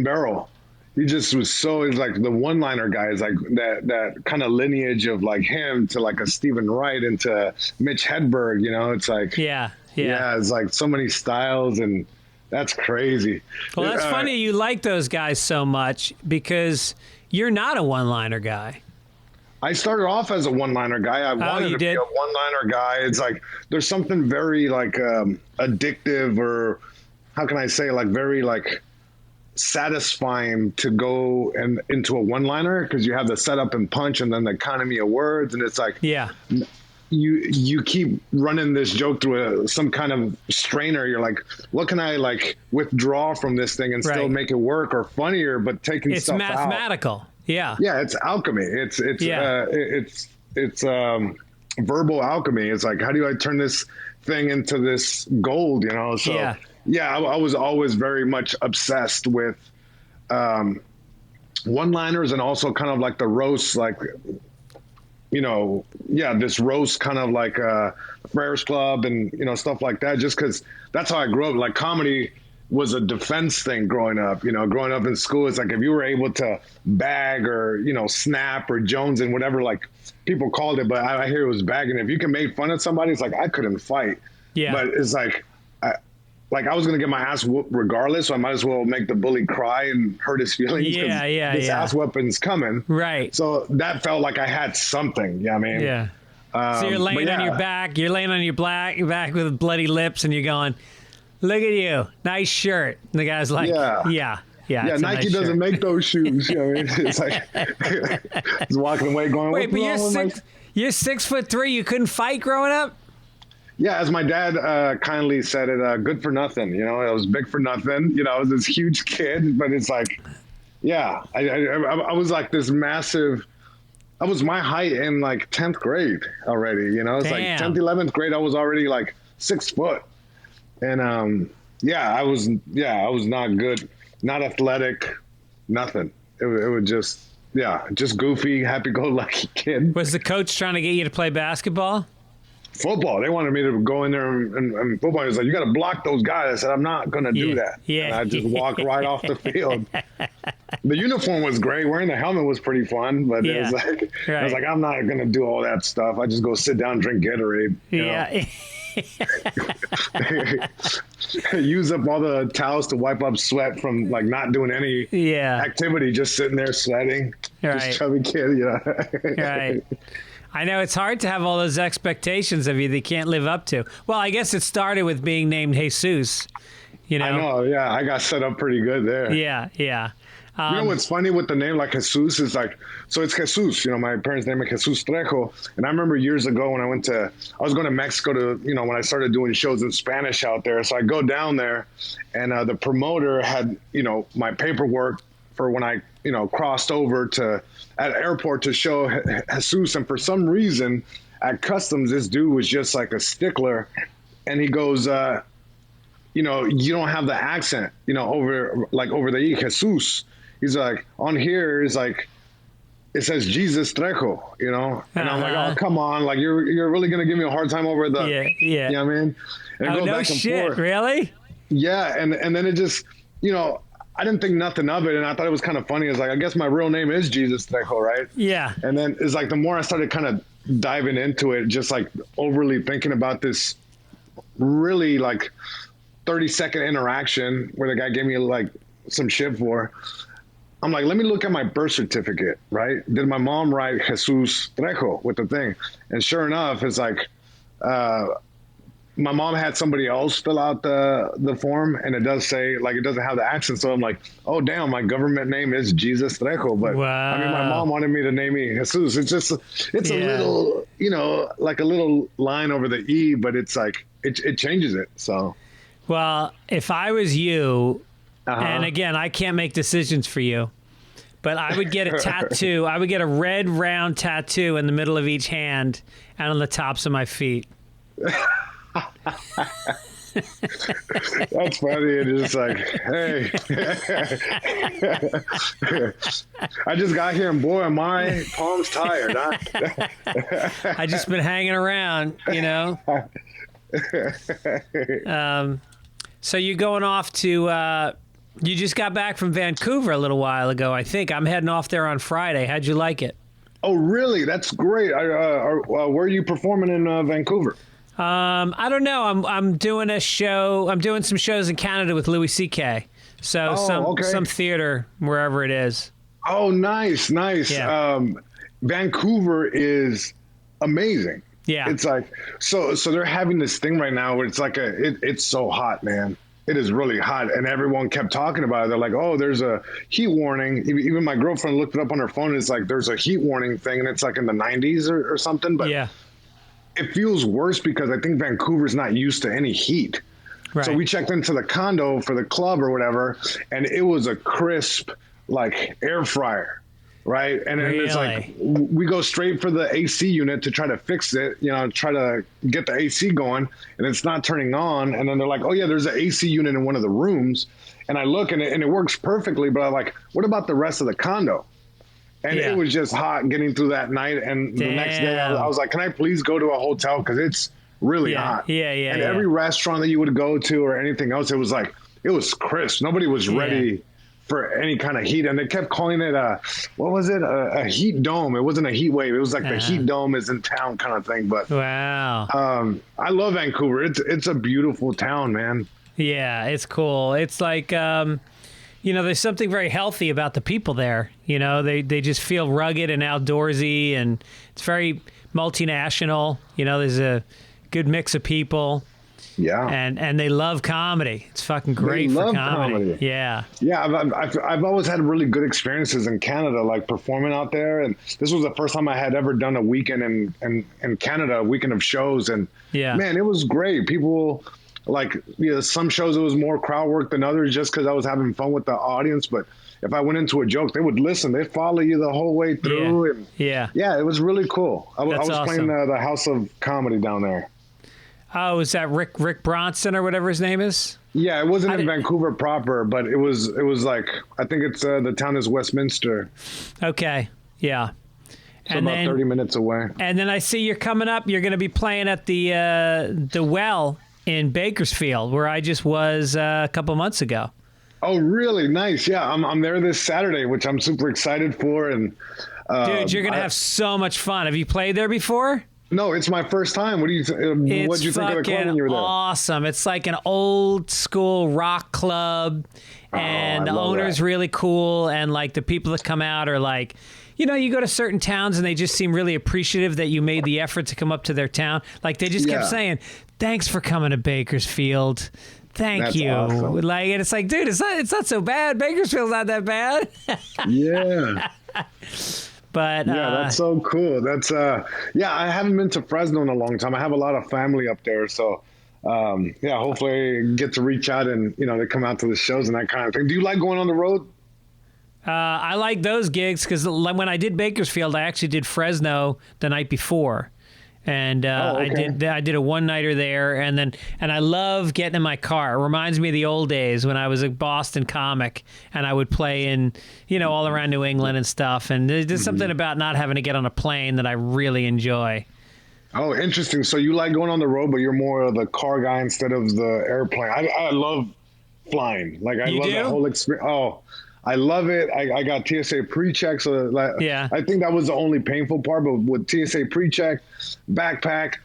Berle, he just was so, he's like the one-liner guy. Is like that kind of lineage of like him to like a Stephen Wright and to Mitch Hedberg. You know, it's like yeah, it's like so many styles, and that's crazy. Well, that's funny you like those guys so much because you're not a one-liner guy. I started off as a one-liner guy. I wanted to be a one-liner guy. It's like there's something very like addictive, or how can I say, like very like satisfying to go and into a one-liner, because you have the setup and punch and then the economy of words, and it's like you keep running this joke through some kind of strainer. You're like, what can I like withdraw from this thing and still make it work or funnier, but taking stuff out. It's mathematical. Yeah, it's alchemy. It's verbal alchemy. It's like, how do I turn this thing into this gold? You know. So I was always very much obsessed with one-liners, and also kind of like the roast, like this roast kind of like Friars Club and stuff like that. Just because that's how I grew up. Like comedy was a defense thing growing up. Growing up in school, it's like if you were able to bag or snap or Jones and whatever like people called it, but I hear it was bagging. If you can make fun of somebody, it's like I couldn't fight. But it's like I was gonna get my ass whooped regardless, so I might as well make the bully cry and hurt his feelings. This ass whooping's coming. Right. So that felt like I had something. You know what I mean? Yeah. So you're laying on your back. You're laying on your back with bloody lips, and you're going, look at you, nice shirt. And the guy's like, yeah. Nike nice doesn't make those shoes. You know what I mean? It's like he's walking away going, wait, but you're 6'3". You couldn't fight growing up? Yeah, as my dad kindly said it, good for nothing. I was big for nothing. I was this huge kid, but it's like, I was like this massive. I was my height in like 10th grade already. It's like 10th, 11th grade. I was already like 6 foot. And I was not good, not athletic, nothing. It was just goofy, happy-go-lucky kid. Was the coach trying to get you to play basketball? Football. They wanted me to go in there and football. He was like, you got to block those guys. I said, I'm not going to do that. Yeah. And I just walked right off the field. The uniform was great. Wearing the helmet was pretty fun, but it was like, I was like, I'm not going to do all that stuff. I just go sit down, drink Gatorade. You know? Use up all the towels to wipe up sweat from like not doing any activity, just sitting there sweating. Just chubby kid, Right. I know it's hard to have all those expectations of you that you can't live up to. Well, I guess it started with being named Jesus. I know, I got set up pretty good there. Yeah. You know what's funny with the name like Jesus is like, so it's Jesus, my parents named me Jesus Trejo. And I remember years ago when I was going to Mexico to, when I started doing shows in Spanish out there. So I go down there and the promoter had, my paperwork for when I, crossed over at airport to show Jesus. And for some reason at customs, this dude was just like a stickler. And he goes, you don't have the accent, over the E, Jesus. He's like, on here is like, it says Jesus Trejo, and I'm like, oh, come on. Like, you're really going to give me a hard time over the, you know what I mean? And it goes back and forth. Really? Yeah. And then it just, I didn't think nothing of it, and I thought it was kind of funny. It's like, I guess my real name is Jesus Trejo, right? Yeah. And then it's like the more I started kind of diving into it, just like overly thinking about this really like 30-second interaction where the guy gave me like some shit for, I'm like, let me look at my birth certificate, right? Did my mom write Jesus Trejo with the thing? And sure enough, it's like, my mom had somebody else fill out the form, and it does say, like, it doesn't have the accent. So I'm like, oh, damn, my government name is Jesus Trejo. But wow. I mean, my mom wanted me to name me Jesus. It's just, it's a little, you know, like a little line over the E, but it's like, it changes it. So, well, if I was you, and again, I can't make decisions for you, but I would get a tattoo. I would get a red round tattoo in the middle of each hand and on the tops of my feet. That's funny. It's just like, hey, I just got here and boy, are my palms tired. I just been hanging around, you know. So you're going off to, you just got back from Vancouver a little while ago, I think. I'm heading off there on Friday. How'd you like it? Oh, really? That's great. Where are you performing in Vancouver? I don't know. I'm doing a show. I'm doing some shows in Canada with Louie CK. So some theater wherever it is. Oh, nice. Yeah. Vancouver is amazing. Yeah. It's like, so they're having this thing right now where it's like it's so hot, man. It is really hot. And everyone kept talking about it. They're like, oh, there's a heat warning. Even my girlfriend looked it up on her phone. It's like, there's a heat warning thing. And it's like in the 90s or something. But yeah. It feels worse because I think Vancouver's not used to any heat. Right. So we checked into the condo for the club or whatever, and it was a crisp, like, air fryer, right? And it's like, we go straight for the AC unit to try to fix it, you know, try to get the AC going, and it's not turning on. And then they're like, oh, yeah, there's an AC unit in one of the rooms. And I look, and it works perfectly, but I'm like, what about the rest of the condo? And it was just hot getting through that night. And the next day I was like, can I please go to a hotel? Because it's really hot. And every restaurant that you would go to or anything else, it was like, it was crisp. Nobody was ready for any kind of heat. And they kept calling it what was it? A heat dome. It wasn't a heat wave. It was like the heat dome is in town kind of thing. But wow. I love Vancouver. It's a beautiful town, man. Yeah, it's cool. It's like, you know, there's something very healthy about the people there. You know, they just feel rugged and outdoorsy, and it's very multinational. You know, there's a good mix of people. Yeah. And they love comedy. It's fucking great for comedy. Yeah. Yeah, I've always had really good experiences in Canada, like performing out there. And this was the first time I had ever done a weekend in Canada, a weekend of shows. And man, it was great. People... Like, you know, some shows it was more crowd work than others just because I was having fun with the audience. But if I went into a joke, they would listen. They'd follow you the whole way through. And yeah, it was really cool. I was awesome. Playing the House of Comedy down there. Oh, is that Rick Bronson or whatever his name is? Yeah, it wasn't in Vancouver proper, but it was like, I think it's the town is Westminster. Okay, yeah. So and about 30 minutes away. And then I see you're coming up. You're going to be playing at the Well in Bakersfield, where I just was a couple months ago. Oh, really? Nice. Yeah, I'm there this Saturday, which I'm super excited for. And dude, you're gonna have so much fun. Have you played there before? No, it's my first time. What do you think of the club when you were there? Awesome. It's like an old school rock club, and the owner's really cool, and like the people that come out are like, you know, you go to certain towns and they just seem really appreciative that you made the effort to come up to their town. Like they just kept saying, thanks for coming to Bakersfield. Thank you. Awesome. Like, and it's like, dude, it's not so bad. Bakersfield's not that bad. Yeah. But yeah, that's so cool. That's I haven't been to Fresno in a long time. I have a lot of family up there, so hopefully get to reach out and, you know, they come out to the shows and that kind of thing. Do you like going on the road? I like those gigs because when I did Bakersfield, I actually did Fresno the night before, and I did a one-nighter there, and I love getting in my car. It reminds me of the old days when I was a Boston comic, and I would play in, you know, all around New England and stuff. And there's something about not having to get on a plane that I really enjoy. Oh, interesting. So you like going on the road, but you're more of the car guy instead of the airplane. I love flying. Like I You love do? that whole experience. Oh, I love it. I got TSA pre-check. So like, Yeah. I think that was the only painful part, but with TSA pre-check, backpack,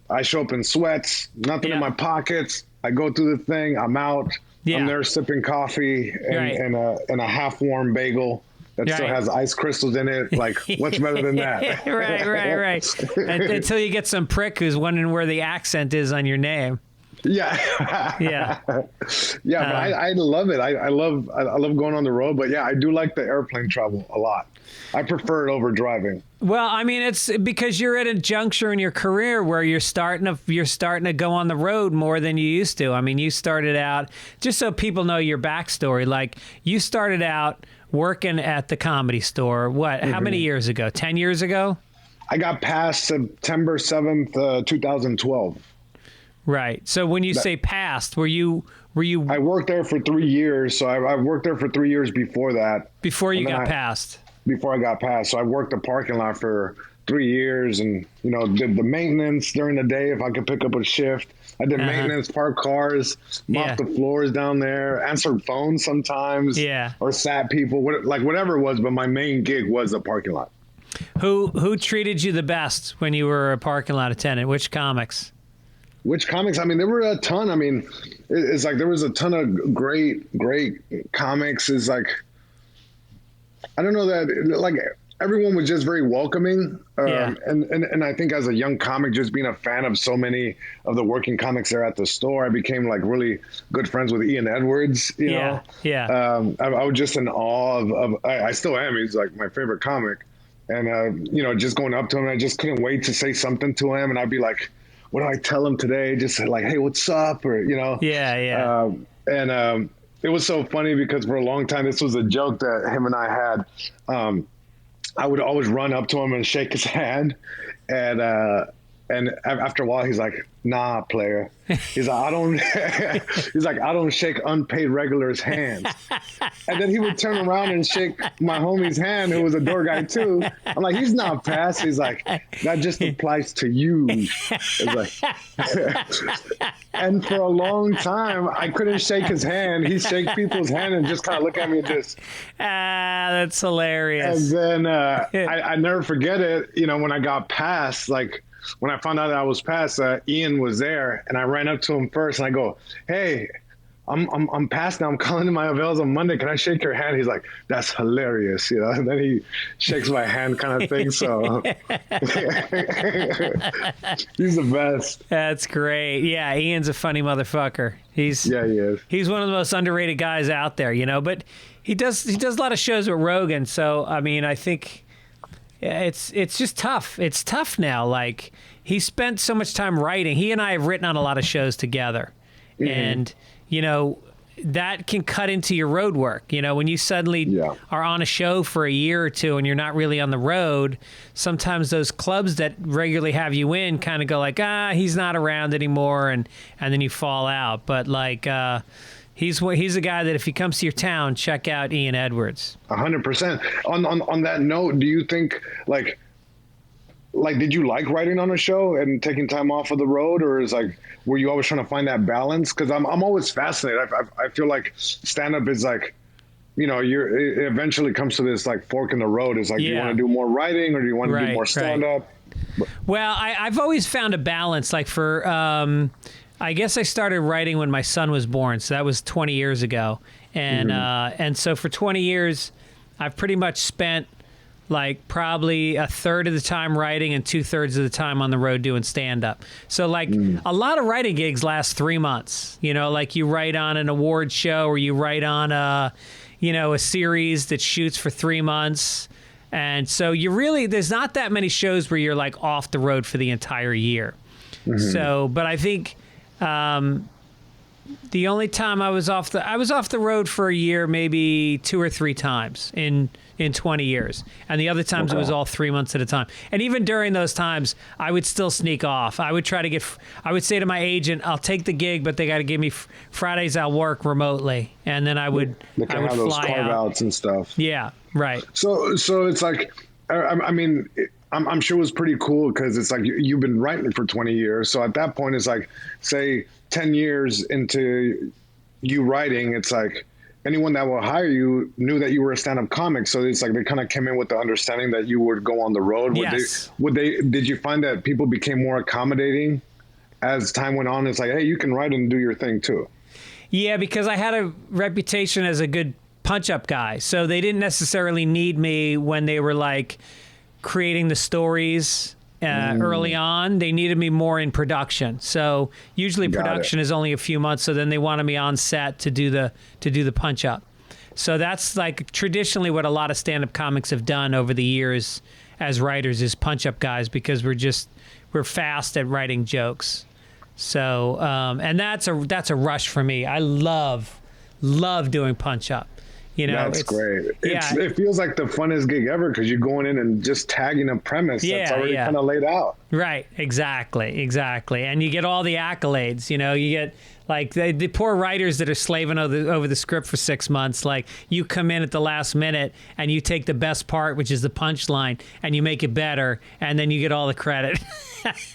I show up in sweats, nothing in my pockets. I go through the thing. I'm out. Yeah. I'm there sipping coffee and a half-warm bagel that still has ice crystals in it. Like, what's better than that? right. Until you get some prick who's wondering where the accent is on your name. Yeah. Yeah. Yeah, but I love it. I love going on the road, but yeah, I do like the airplane travel a lot. I prefer it over driving. Well, I mean, it's because you're at a juncture in your career where you're starting to go on the road more than you used to. I mean, you started out, just so people know your backstory, like you started out working at the Comedy Store, how many years ago? 10 years ago? I got past September 7th, 2012. Right. So when you say past, were you? I worked there for 3 years. So I worked there for 3 years before that. Before you got passed. Before I got passed. So I worked the parking lot for 3 years and, did the maintenance during the day if I could pick up a shift. I did maintenance, park cars, mop the floors down there, answered phones sometimes, or sat people, whatever it was. But my main gig was the parking lot. Who treated you the best when you were a parking lot attendant? Which comics? Which comics? I mean, there were a ton. I mean, it's like there was a ton of great comics. It's like, I don't know that, like, everyone was just very welcoming. And I think as a young comic, just being a fan of so many of the working comics there at the store, I became like really good friends with Ian Edwards, you know? I was just in awe of I still am. He's like my favorite comic. And, just going up to him, I just couldn't wait to say something to him. And I'd be like, what do I tell him today? Just like, hey, what's up? Or, it was so funny because for a long time, this was a joke that him and I had. I would always run up to him and shake his hand. And after a while, he's like, nah, player. He's like, I don't shake unpaid regulars' hands. And then he would turn around and shake my homie's hand, who was a door guy too. I'm like, he's not passed. He's like, that just applies to you. It's like, and for a long time, I couldn't shake his hand. He'd shake people's hand and just kind of look at me and just. That's hilarious. And then I never forget it. When I got passed, like, when I found out that I was passed, Ian was there, and I ran up to him first, and I go, "Hey, I'm passed now. I'm calling in my avails on Monday. Can I shake your hand?" He's like, "That's hilarious," And then he shakes my hand, kind of thing. So he's the best. That's great. Yeah, Ian's a funny motherfucker. He is. He's one of the most underrated guys out there, But he does a lot of shows with Rogan. So I mean, I think. It's just tough. It's tough now. Like, he spent so much time writing. He and I have written on a lot of shows together. And, that can cut into your road work. When you suddenly are on a show for a year or two and you're not really on the road, sometimes those clubs that regularly have you in kind of go like, he's not around anymore. And then you fall out. But, like, he's a guy that if he comes to your town, check out Ian Edwards. 100%. On that note, do you think like did you like writing on a show and taking time off of the road, or were you always trying to find that balance? Because I'm always fascinated. I feel like stand up is like, it eventually comes to this like fork in the road. It's like, do you want to do more writing or do you want to do more stand up? Well, I've always found a balance. Like for I guess I started writing when my son was born, so that was 20 years ago. And so for 20 years, I've pretty much spent like probably a third of the time writing and 2/3 of the time on the road doing stand-up. So like a lot of writing gigs last 3 months. Like you write on an award show or you write on a series that shoots for 3 months. And so there's not that many shows where you're like off the road for the entire year. So, but I think... the only time I was off the road for a year, maybe 2 or 3 times in 20 years. And the other times it was all 3 months at a time. And even during those times, I would still sneak off. I would say to my agent, I'll take the gig, but they got to give me Fridays I'll work remotely. And then I would have those carve-outs and stuff. Yeah, right. So it's like, I mean, I'm sure it was pretty cool because it's like you've been writing for 20 years. So at that point, it's like, say, 10 years into you writing, it's like anyone that will hire you knew that you were a stand-up comic. So it's like they kind of came in with the understanding that you would go on the road. Yes. Did you find that people became more accommodating as time went on? It's like, hey, you can write and do your thing too. Yeah, because I had a reputation as a good punch-up guy. So they didn't necessarily need me when they were like creating the stories early on. They needed me more in production. So usually production is only a few months. So then they wanted me on set to do the punch-up. So that's like traditionally what a lot of stand-up comics have done over the years as writers is punch-up guys, because we're fast at writing jokes. So and that's a rush for me. I love doing punch-up. You know, that's great. It feels like the funnest gig ever because you're going in and just tagging a premise that's already kind of laid out. Right. Exactly. And you get all the accolades. You know, you get like the poor writers that are slaving over the script for 6 months. Like you come in at the last minute and you take the best part, which is the punchline, and you make it better, and then you get all the credit.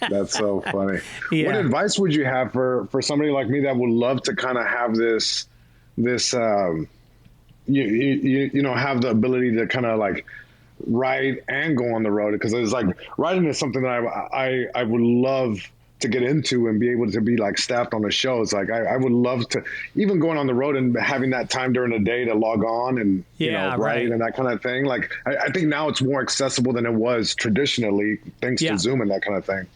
That's so funny. Yeah. What advice would you have for somebody like me that would love to kind of have this you know, have the ability to kind of like write and go on the road? Because it's like writing is something that I would love to get into and be able to be like staffed on the show. It's like I would love to even going on the road and having that time during the day to log on and you know, write and that kind of thing. Like I think now it's more accessible than it was traditionally thanks to Zoom and that kind of thing.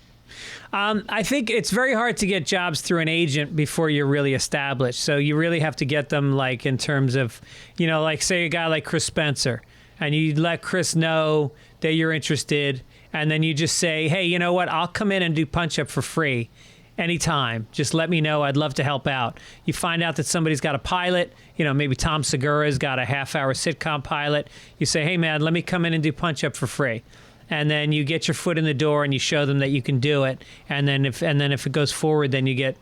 I think it's very hard to get jobs through an agent before you're really established. So you really have to get them like in terms of, you know, like say a guy like Chris Spencer, and you let Chris know that you're interested, and then you just say, hey, you know what, I'll come in and do punch-up for free anytime. Just let me know. I'd love to help out. You find out that somebody's got a pilot, you know, maybe Tom Segura's got a half-hour sitcom pilot. You say, hey, man, let me come in and do punch-up for free. And then you get your foot in the door and you show them that you can do it. And then if it goes forward, then you get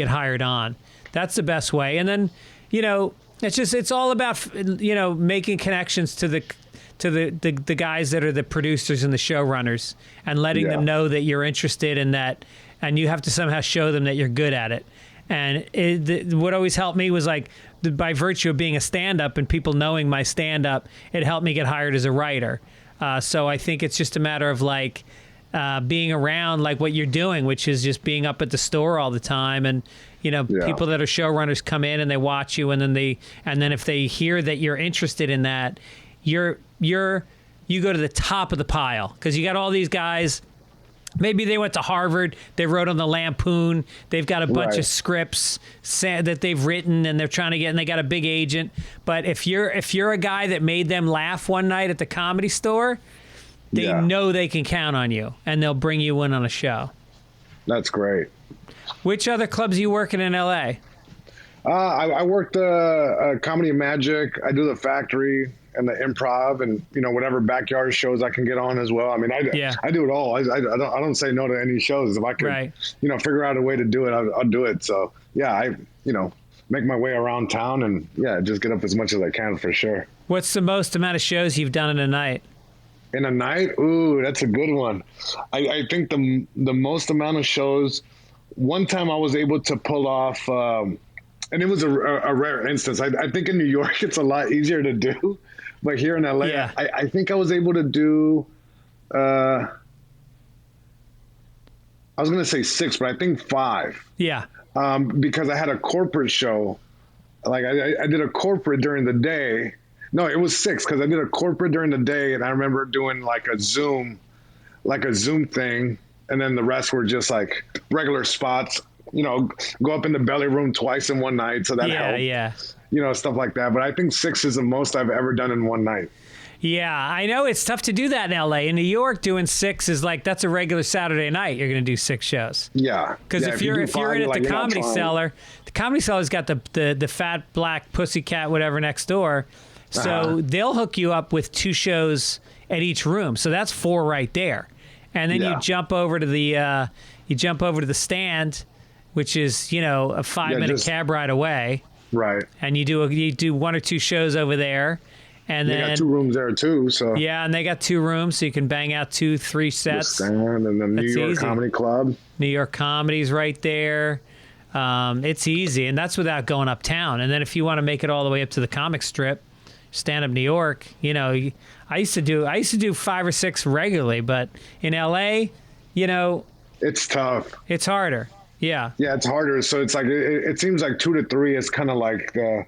hired on. That's the best way. And then, you know, it's all about, you know, making connections to the guys that are the producers and the showrunners, and letting them know that you're interested in that, and you have to somehow show them that you're good at it. And what always helped me was like, by virtue of being a stand-up and people knowing my stand-up, it helped me get hired as a writer. So I think it's just a matter of like being around like what you're doing, which is just being up at the store all the time. And, you know, people that are showrunners come in and they watch you, and then if they hear that you're interested in that, you go to the top of the pile, because you got all these guys. Maybe they went to Harvard, they wrote on the Lampoon, they've got a bunch of scripts that they've written and they're trying to get, and they got a big agent. But if you're a guy that made them laugh one night at the Comedy Store, they know they can count on you, and they'll bring you in on a show. That's great. Which other clubs are you working in L.A.? I worked Comedy and Magic. I do the Factory and the Improv, and you know, whatever backyard shows I can get on as well. I mean, I do it all. I don't say no to any shows. If I could, you know, figure out a way to do it, I'll do it. So yeah, I make my way around town and just get up as much as I can for sure. What's the most amount of shows you've done in a night? In a night? Ooh, that's a good one. I think the most amount of shows. One time I was able to pull off, and it was a rare instance. I think in New York it's a lot easier to do. But here in LA, I think I was able to do, I was going to say 6, but I think 5. Yeah. Because I had a corporate show. Like I did a corporate during the day. No, it was 6 because I did a corporate during the day. And I remember doing like a Zoom thing. And then the rest were just like regular spots, you know, go up in the belly room twice in one night. So that helped. Yeah. You know, stuff like that. But I think 6 is the most I've ever done in one night. Yeah, I know it's tough to do that in LA. In New York, doing 6 is like, that's a regular Saturday night. You're going to do 6 shows. Yeah. Because if you're in at the Comedy Cellar, the Comedy Cellar's got the fat black pussycat whatever next door. So they'll hook you up with 2 shows at each room. So that's 4 right there. And then you jump over to the stand, which is, you know, a 5-minute cab ride away. Right. And you do 1 or 2 shows over there. And then they got 2 rooms there too. So yeah, and they got 2 rooms, so you can bang out 2-3 sets. The stand and the New York Comedy Club. New York Comedy's right there. It's easy, and that's without going uptown. And then if you want to make it all the way up to the comic strip, stand up New York, you know, I used to do 5 or 6 regularly, but in LA, you know, it's tough. It's harder. Yeah. Yeah, it's harder. So it's like it seems like 2 to 3 is kind of like the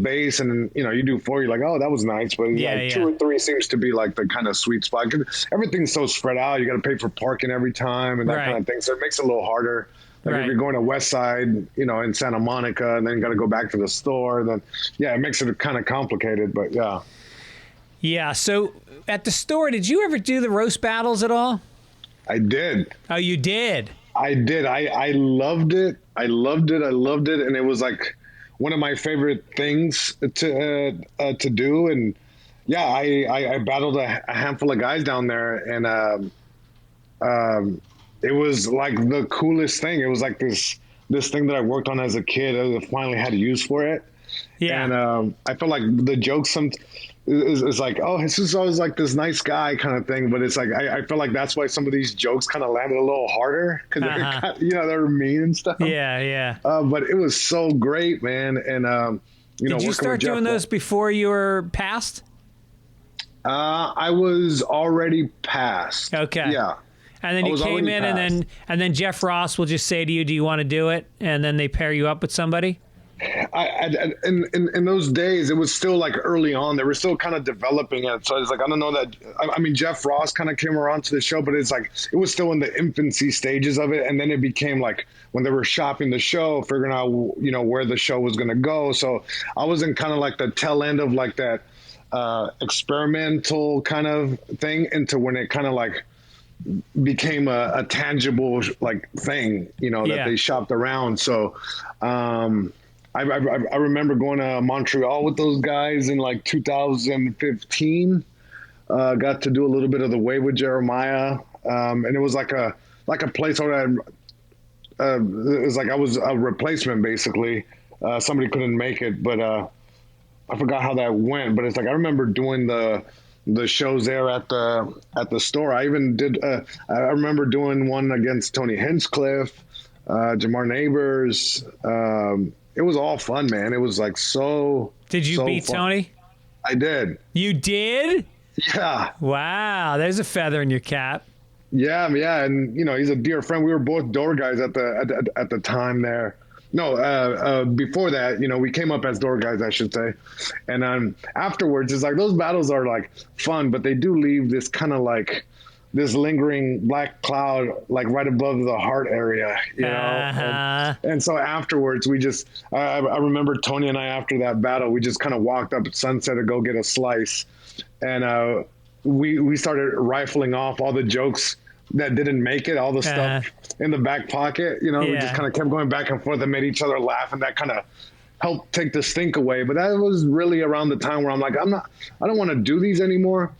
base, and you know, you do 4, you're like, oh, that was nice, but 2 or 3 seems to be like the kind of sweet spot. 'Cause everything's so spread out. You got to pay for parking every time and that kind of thing. So it makes it a little harder. Like if you're going to West Side, you know, in Santa Monica, and then you got to go back to the store, then it makes it kind of complicated. But yeah. Yeah. So at the store, did you ever do the roast battles at all? I did. Oh, you did? I did. I loved it. I loved it. And it was like one of my favorite things to do. And yeah, I battled a handful of guys down there, and it was like the coolest thing. It was like this thing that I worked on as a kid. I finally had use for it. Yeah. And I felt like the jokes is like, oh, this is always like this nice guy kind of thing. But it's like, I feel like that's why some of these jokes kind of landed a little harder, because they're mean and stuff. Yeah, yeah. But it was so great, man. And, did you start doing those before you were passed? I was already passed. Okay. Yeah. And then you came in, and then Jeff Ross will just say to you, "Do you want to do it?" And then they pair you up with somebody. In those days, it was still like early on. They were still kind of developing it. So it's like, I don't know that. I mean, Jeff Ross kind of came around to the show, but it's like it was still in the infancy stages of it. And then it became like when they were shopping the show, figuring out, you know, where the show was going to go. So I was in kind of like the tail end of like that experimental kind of thing into when it kind of like became a tangible like thing, you know, that they shopped around. So I remember going to Montreal with those guys in like 2015. Got to do a little bit of the Way with Jeremiah, and it was like a place where it was like I was a replacement basically. Somebody couldn't make it, but I forgot how that went. But it's like I remember doing the shows there at the store. I even did. I remember doing one against Tony Hinchcliffe, Jamar Neighbors. It was all fun, man. It was like so. Did you beat fun. Tony? I did. You did? Yeah. Wow, there's a feather in your cap. Yeah, and you know, he's a dear friend. We were both door guys at the time there. No, before that, you know, we came up as door guys, I should say. And afterwards, it's like those battles are like fun, but they do leave this kind of like this lingering black cloud, like right above the heart area, you know? And so afterwards, we just, I remember Tony and I, after that battle, we just kind of walked up at Sunset to go get a slice. And we started rifling off all the jokes that didn't make it, all the stuff in the back pocket, you know, we just kind of kept going back and forth and made each other laugh, and that kind of helped take the stink away. But that was really around the time where I'm like, I don't want to do these anymore,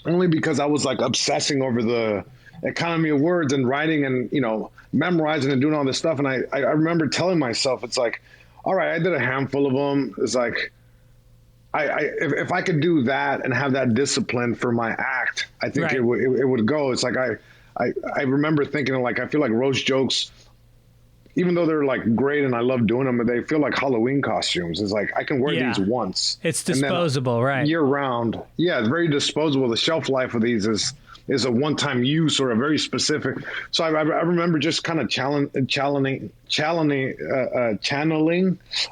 only because I was like obsessing over the economy of words and writing and, you know, memorizing and doing all this stuff. And I remember telling myself, it's like, all right, I did a handful of them. It's like, if I could do that and have that discipline for my act, I think it would go. It's like I remember thinking, like, I feel like roast jokes, even though they're like great and I love doing them, they feel like Halloween costumes. It's like I can wear these once. It's disposable, right? Year round. Yeah, it's very disposable. The shelf life of these is a one-time use or a very specific. So I remember just kind of channeling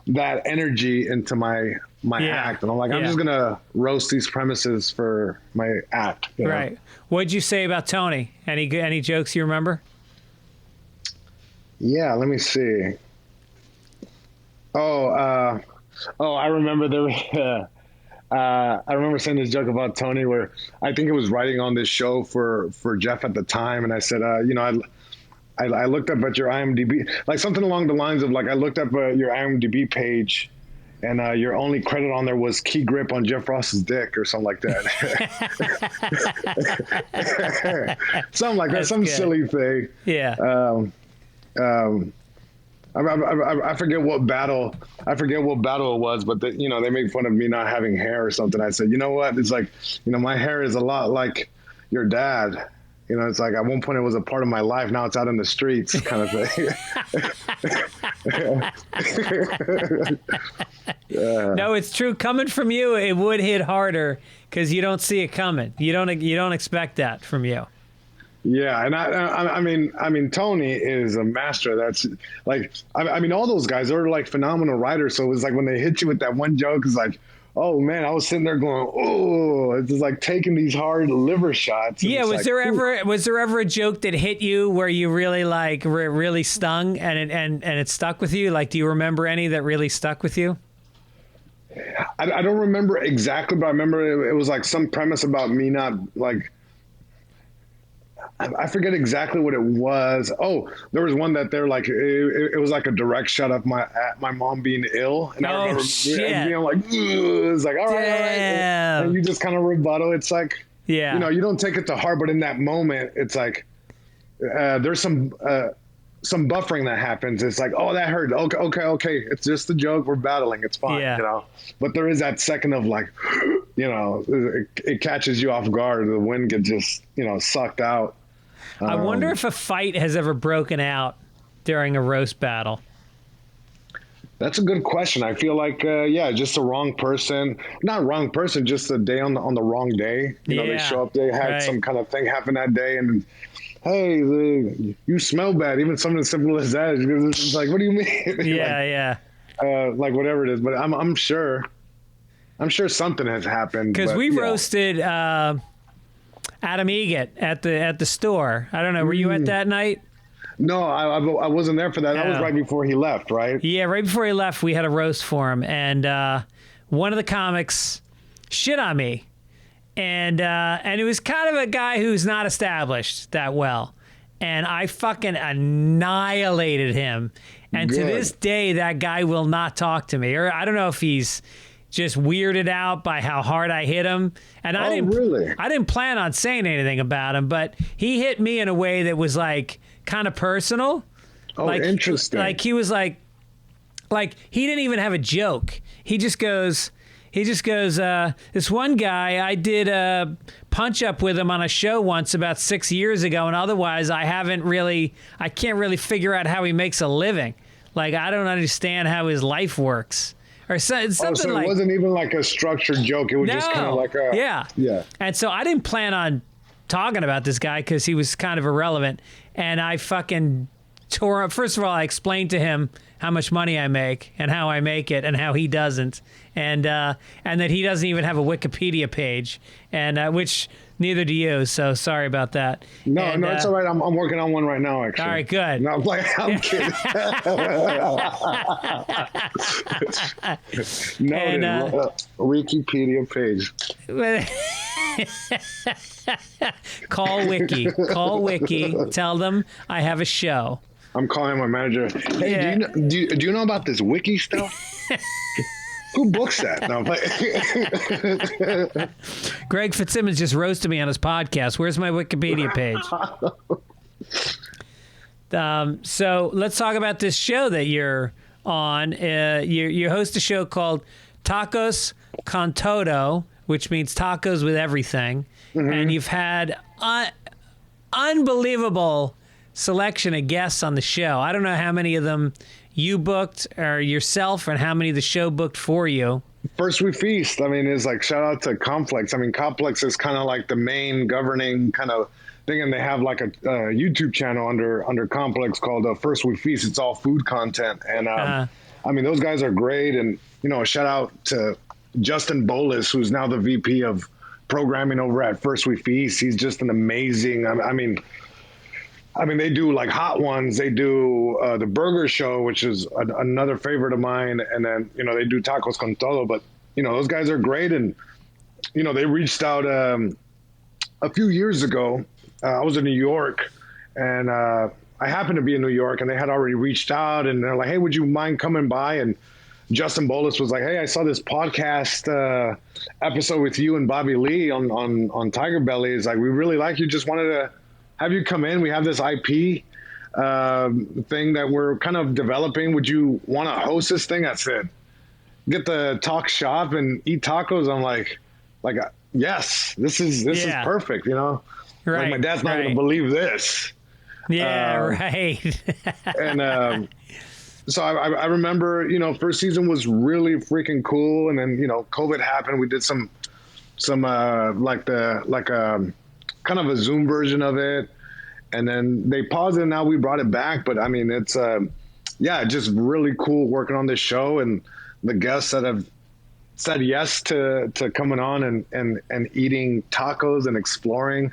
that energy into my act. And I'm like, I'm just going to roast these premises for my act. You know? Right. What'd you say about Tony? Any jokes you remember? Yeah, let me see. I remember I remember saying this joke about Tony where I think it was writing on this show for Jeff at the time. And I said, you know, I looked up at your IMDb, like something along the lines of like, I looked up your IMDb page and your only credit on there was key grip on Jeff Ross's dick or something like that. Something like that, some silly thing. Yeah. I forget what battle it was, but you know, they made fun of me not having hair or something. I said, you know what? It's like, you know, my hair is a lot like your dad, You know, it's like at one point it was a part of my life. Now it's out in the streets kind of thing. No, it's true. Coming from you, it would hit harder because you don't see it coming. You don't expect that from you. Yeah, and I mean, Tony is a master. That's like, I mean, all those guys are like phenomenal writers. So it's like when they hit you with that one joke, it's like, oh man, I was sitting there going, oh, it's just like taking these hard liver shots. Yeah, was there ever a joke that hit you where you really like really stung and it stuck with you? Like, do you remember any that really stuck with you? I don't remember exactly, but I remember it was like some premise about me not like. I forget exactly what it was. Oh, there was one that they're like, it was like a direct shot of my mom being ill. And I remember being like, ugh. It's like, all right. And you just kind of rebuttal. It's like, you know, you don't take it to heart, but in that moment, it's like, there's some buffering that happens. It's like, oh, that hurt. Okay. It's just a joke. We're battling. It's fine, you know? But there is that second of like, you know, it catches you off guard. The wind gets just, you know, sucked out. I wonder if a fight has ever broken out during a roast battle. That's a good question. I feel like, just the wrong person, not wrong person, just a day on the wrong day. You know, they show up, they had some kind of thing happen that day, and hey, you smell bad. Even something as simple as that. It's like, what do you mean? Like whatever it is. But I'm sure something has happened. Because we roasted Adam Egget at the store. I don't know. Were you at that night? No, I wasn't there for that. That was right before he left, right? Yeah, right before he left, we had a roast for him, and one of the comics shit on me, and it was kind of a guy who's not established that well, and I fucking annihilated him, and to this day, that guy will not talk to me, or I don't know if he's just weirded out by how hard I hit him. And I didn't plan on saying anything about him, but he hit me in a way that was like kind of personal. Oh, like, interesting. Like he was like he didn't even have a joke. He just goes, this one guy, I did a punch up with him on a show once about 6 years ago. And otherwise I can't really figure out how he makes a living. Like, I don't understand how his life works. Or something so it wasn't even like a structured joke. It was just kind of like a... Yeah. And so I didn't plan on talking about this guy because he was kind of irrelevant. And I fucking tore up. First of all, I explained to him how much money I make and how I make it and how he doesn't. And that he doesn't even have a Wikipedia page, and which neither do you. So sorry about that. No, it's all right. I'm working on one right now, actually. All right, good. No, I'm kidding. Wikipedia page. Call Wiki. Tell them I have a show. I'm calling my manager. Hey, do you know about this Wiki stuff? Who books that? No, Greg Fitzsimmons just roasted me on his podcast. Where's my Wikipedia page? So let's talk about this show that you're on. You host a show called Tacos con Todo, which means tacos with everything. Mm-hmm. And you've had unbelievable selection of guests on the show. I don't know how many of them you booked or yourself and how many the show booked for you. First We Feast. I mean, it's like, shout out to Complex. I mean, Complex is kind of like the main governing kind of thing, and they have like a YouTube channel under Complex called First We Feast. It's all food content, and I mean, those guys are great. And you know, shout out to Justin Bolus, who's now the VP of programming over at First We Feast. He's just an amazing. I mean, they do like hot ones. They do the Burger Show, which is another favorite of mine. And then, you know, they do Tacos con Todo. But, you know, those guys are great. And, you know, they reached out a few years ago. I was in New York, and I happened to be in New York, and they had already reached out. And they're like, hey, would you mind coming by? And Justin Bolus was like, hey, I saw this podcast episode with you and Bobby Lee on Tiger Belly. It's like, we really like you. Just wanted to have you come in. We have this IP thing that we're kind of developing. Would you want to host this thing? I said, get the talk shop and eat tacos. I'm like, yes, this is perfect. You know, right? Like my dad's not going to believe this. Yeah, right. And so I remember, you know, first season was really freaking cool, and then, you know, COVID happened. We did some kind of a Zoom version of it, and then they paused it, and now we brought it back. But I mean, it's just really cool working on this show, and the guests that have said yes to coming on and eating tacos and exploring.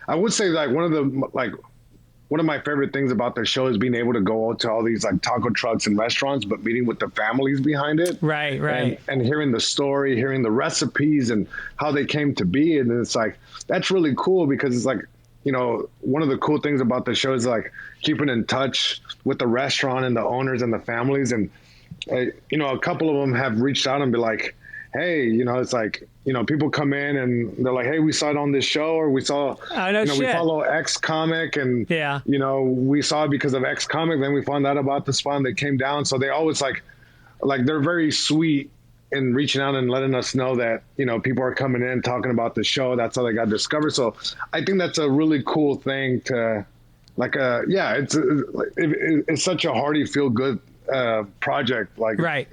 I would say like one of my favorite things about the show is being able to go to all these like taco trucks and restaurants, but meeting with the families behind it. Right. And hearing the story, hearing the recipes and how they came to be. And it's like, that's really cool, because it's like, you know, one of the cool things about the show is like keeping in touch with the restaurant and the owners and the families. And, you know, a couple of them have reached out and be like, hey, you know, it's like, you know, people come in and they're like, hey, we saw it on this show, or we saw, we follow X comic, and, you know, we saw it because of X comic. Then we found out about the spot and they came down. So they always like they're very sweet in reaching out and letting us know that, you know, people are coming in talking about the show. That's how they got discovered. So I think that's a really cool thing to it's such a hearty, feel good project. Like, right.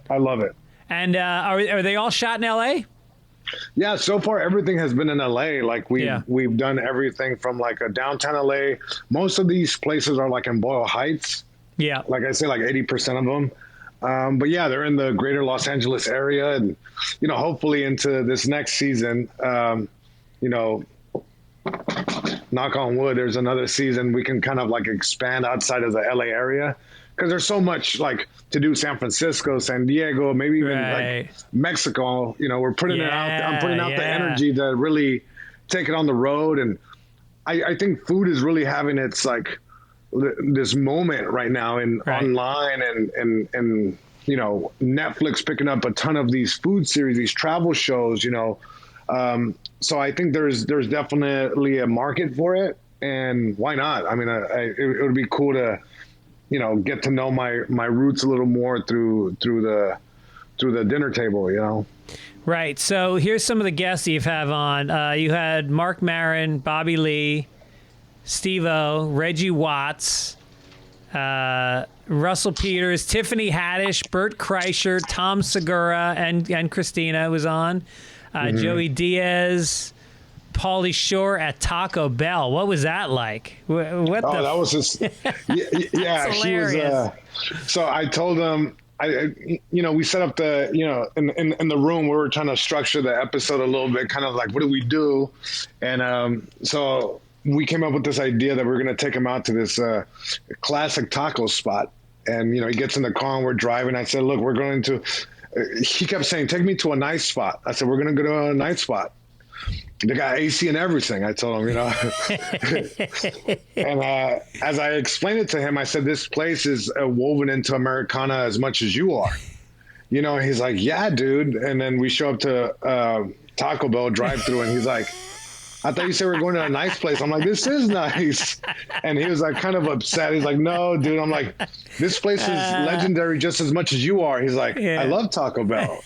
I love it. And are they all shot in LA? Yeah, so far everything has been in LA. Like we've done everything from like a downtown LA. Most of these places are like in Boyle Heights. Yeah, like I say, like 80% of them. But yeah, they're in the greater Los Angeles area, and you know, hopefully into this next season, you know, knock on wood, there's another season we can kind of like expand outside of the LA area. Because there's so much like to do, San Francisco, San Diego, maybe even like Mexico. You know, we're putting it out. I'm putting out the energy to really take it on the road, and I think food is really having its like this moment right now in online and you know, Netflix picking up a ton of these food series, these travel shows. You know, so I think there's definitely a market for it, and why not? I mean, it would be cool to, you know, get to know my roots a little more through the dinner table, you know. Right. So here's some of the guests you've had on. You had Mark Maron, Bobby Lee, Steve-O, Reggie Watts, Russell Peters, Tiffany Haddish, Bert Kreischer, Tom Segura, and Christina was on. Joey Diaz, Pauly Shore at Taco Bell. What was that like? That was just yeah. He was. So I told him, you know, we set up the, you know, in the room we were trying to structure the episode a little bit, kind of like, what do we do? And so we came up with this idea that we're going to take him out to this classic taco spot. And, you know, he gets in the car and we're driving. I said, look, we're going to. He kept saying, take me to a nice spot. I said, we're going to go to a nice spot. They got AC and everything, I told him, you know. And as I explained it to him, I said, this place is woven into Americana as much as you are. You know, he's like, yeah, dude. And then we show up to Taco Bell drive-thru, and he's like, I thought you said we were going to a nice place. I'm like, this is nice. And he was like kind of upset. He's like, no, dude. I'm like, this place is legendary just as much as you are. He's like, I love Taco Bell.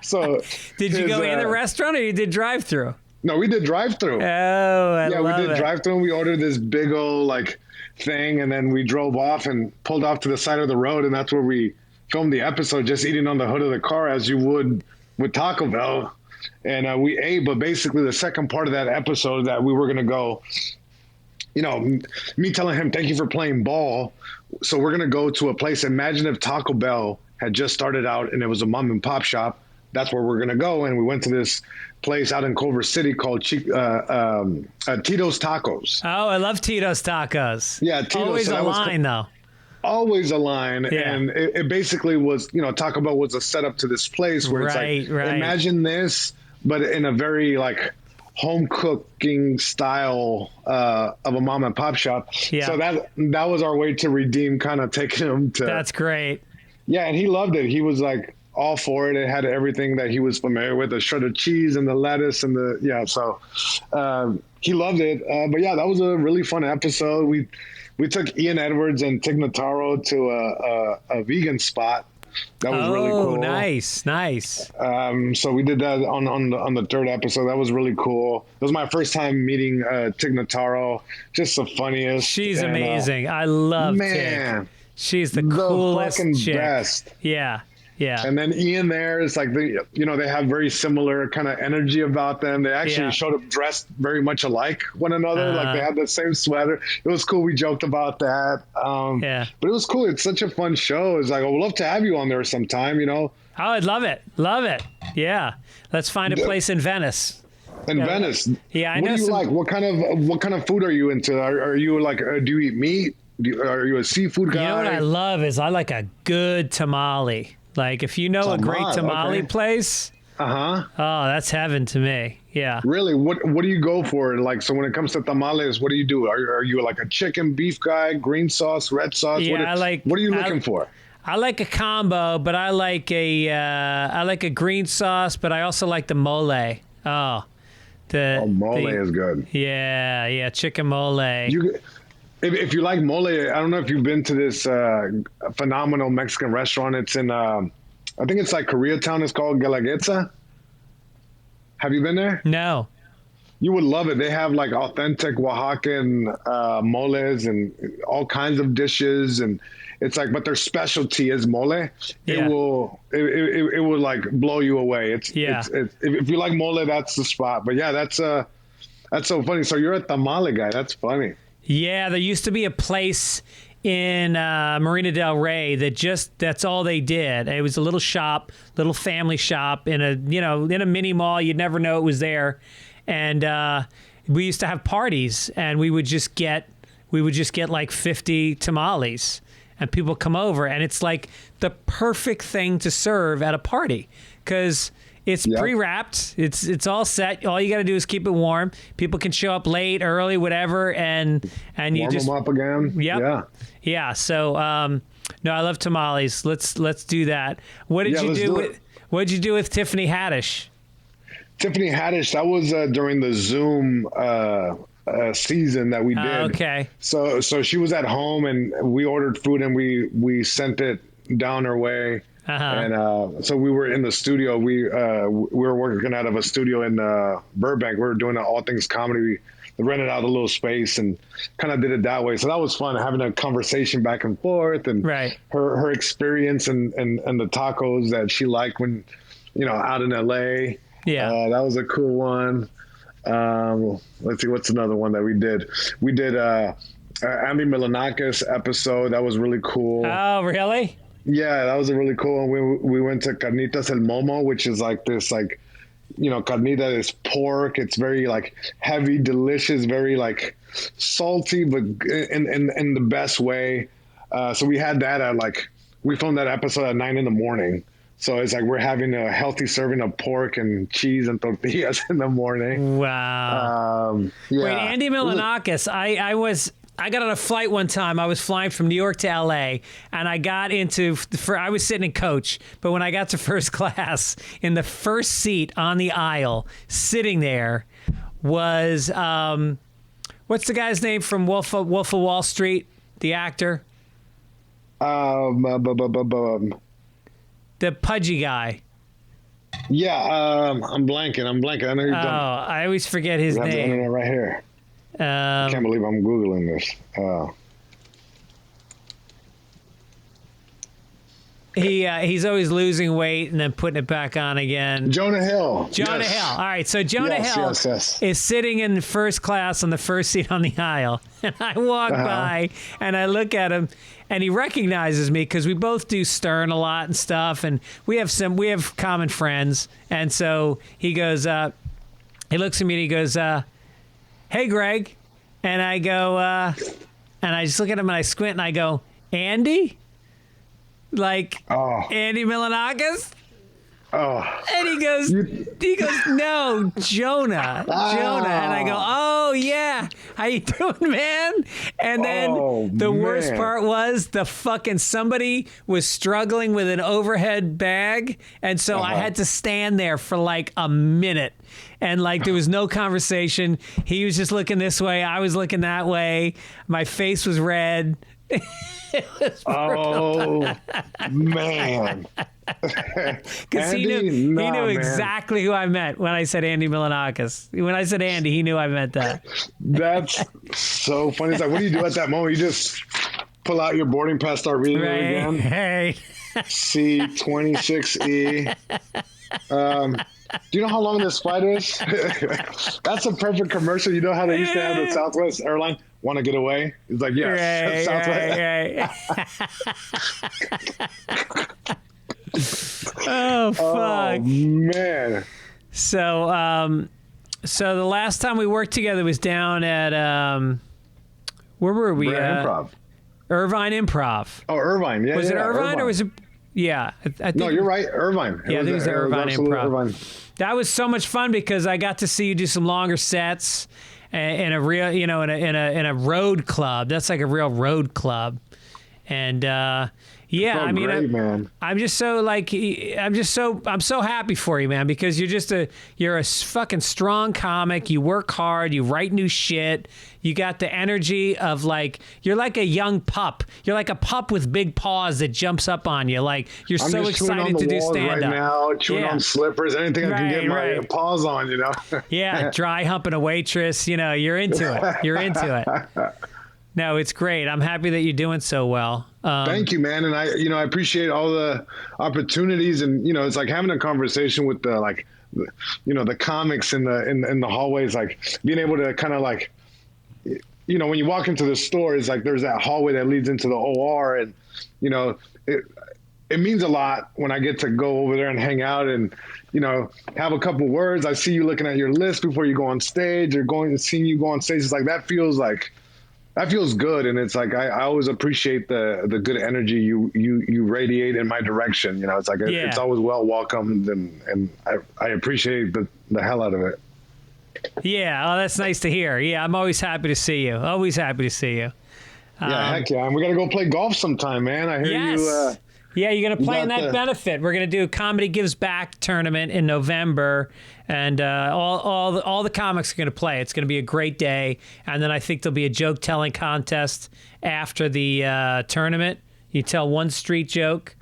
So did you go in the restaurant, or you did drive-thru? No, we did drive-thru. Oh, we did drive-thru, and we ordered this big old like thing, and then we drove off and pulled off to the side of the road, and that's where we filmed the episode, just eating on the hood of the car as you would with Taco Bell. And we ate, but basically the second part of that episode that we were going to go, you know, me telling him, thank you for playing ball. So we're going to go to a place. Imagine if Taco Bell had just started out and it was a mom and pop shop. That's where we're going to go. And we went to this place out in Culver City called Tito's Tacos. Oh, I love Tito's Tacos. Yeah. Tito's. Always a line, though. Always a line. Yeah. And it basically was, you know, Taco Bell was a setup to this place where it's like, imagine this, but in a very like home cooking style of a mom and pop shop. Yeah. So that was our way to redeem, kind of taking him to. That's great. Yeah. And he loved it. He was like all for it. It had everything that he was familiar with, the shredded cheese and the lettuce and so he loved it. But yeah, that was a really fun episode. We took Ian Edwards and Tig Notaro to a vegan spot. That was really cool. Nice. So we did that on the third episode. That was really cool. It was my first time meeting Tig Notaro. Just the funniest. She's amazing. I love Tig. She's the coolest fucking chick. best. Yeah. And then Ian there is like, they have very similar kind of energy about them. They actually showed up dressed very much alike one another. Like they had the same sweater. It was cool. We joked about that. But it was cool. It's such a fun show. It's like, I would love to have you on there sometime, Oh, I'd love it. Yeah. Let's find a place in Venice. Venice. Yeah, I know. What do you like? What kind of food are you into? Are you like, do you eat meat? Are you a seafood guy? You know what I love is I like a good tamale. Like if you know a great tamale place, oh, that's heaven to me. Yeah. Really? What do you go for? Like, so when it comes to tamales, what do you do? Are you like a chicken beef guy, green sauce, red sauce? Yeah, what are you looking for? I like a combo, but I like a green sauce, but I also like the mole. Mole is good. Yeah, chicken mole. If you like mole, I don't know if you've been to this phenomenal Mexican restaurant. It's in, I think it's like Koreatown. It's called Guelaguetza. Have you been there? No. You would love it. They have like authentic Oaxacan moles and all kinds of dishes. And it's like, but their specialty is mole. Yeah. It will like blow you away. If you like mole, that's the spot. But yeah, that's so funny. So you're a tamale guy. That's funny. Yeah, there used to be a place in Marina del Rey that's all they did. It was a little shop, little family shop in a mini mall. You'd never know it was there. And we used to have parties, and we would just get like 50 tamales, and people come over, and it's like the perfect thing to serve at a party because it's pre-wrapped. It's all set. All you got to do is keep it warm. People can show up late, early, whatever, and you warm just them up again. Yep. Yeah. So no, I love tamales. Let's do that. What did you do? What did you do with Tiffany Haddish? Tiffany Haddish. That was during the Zoom season that we did. Okay. So she was at home, and we ordered food, and we sent it down her way. And so we were in the studio. We were working out of a studio in Burbank. We were doing all things comedy. We rented out a little space and kind of did it that way. So that was fun, having a conversation back and forth, and her experience and the tacos that she liked when, out in LA. Yeah, that was a cool one. Let's see, what's another one that we did? We did Andy Milonakis episode. That was really cool. Oh, really? Yeah, that was a really cool one. We went to Carnitas El Momo, which is like this, like, carnita is pork. It's very like heavy, delicious, very like salty, but in the best way. So we had that at we filmed that episode at 9 a.m. So it's like we're having a healthy serving of pork and cheese and tortillas in the morning. Wow. Wait, Andy Milonakis, I got on a flight one time. I was flying from New York to L.A., and I got I was sitting in coach, but when I got to first class, in the first seat on the aisle, sitting there was, what's the guy's name from Wolf of Wall Street, the actor? The pudgy guy. Yeah, I'm blanking. I know you're done. I always forget his name. The internet right here. I can't believe I'm Googling this. He's always losing weight and then putting it back on again. Jonah Hill. Jonah Hill. All right, so Jonah Hill is sitting in first class on the first seat on the aisle. And I walk by and I look at him, and he recognizes me because we both do Stern a lot and stuff, and we have common friends. And so he goes, he looks at me and he goes, "Hey, Greg." And I go, and I just look at him and I squint and I go, "Andy?" Andy Milonakis? Oh. And he goes, "No, Jonah. Jonah." And I go, "Oh, yeah. How you doing, man?" And then the worst part was somebody was struggling with an overhead bag. And so I had to stand there for like a minute. And there was no conversation. He was just looking this way. I was looking that way. My face was red. Oh man. Because he knew exactly who I meant when I said Andy Milonakis. When I said Andy, he knew I meant that. That's so funny. It's like, what do you do at that moment? You just pull out your boarding pass, start reading it again. Hey. C26E. Do you know how long this flight is? That's a perfect commercial. You know how they used to have the Southwest airline? Want to get away? It's like, yes, Southwest. Oh, fuck. Oh, man. So the last time we worked together was down at, where were we? Improv. Irvine Improv. Oh, Irvine. Yeah, was it Irvine or was it? Yeah. I think, no, you're right. Irvine. Yeah, it was Irvine Improv. Irvine. That was so much fun because I got to see you do some longer sets in a real, in a road club. That's like a real road club. And, yeah, I mean, man. I'm so happy for you, man, because you're a fucking strong comic. You work hard. You write new shit. You got the energy of you're like a young pup. You're like a pup with big paws that jumps up on you. Like you're so excited to do stand up. Right now, chewing on slippers, anything I can get my paws on, Yeah, dry humping a waitress. You're into it. You're into it. No, it's great. I'm happy that you're doing so well. Thank you, man. And I appreciate all the opportunities, and it's like having a conversation with the the comics in the hallways, like being able to kind of when you walk into the store, it's like there's that hallway that leads into the OR, and it means a lot when I get to go over there and hang out and have a couple words. I see you looking at your list before you go on stage, or seeing you go on stage. It's like that feels good, and it's like I always appreciate the good energy you radiate in my direction. It's like it's always well welcomed, and I appreciate the hell out of it. Yeah, oh, that's nice to hear. Yeah, I'm always happy to see you. Always happy to see you. Yeah, heck yeah, and we gotta go play golf sometime, man. I hear you. Yeah, you're going to play in that benefit. We're going to do a Comedy Gives Back tournament in November, and all the comics are going to play. It's going to be a great day, and then I think there'll be a joke-telling contest after the tournament. You tell one street joke,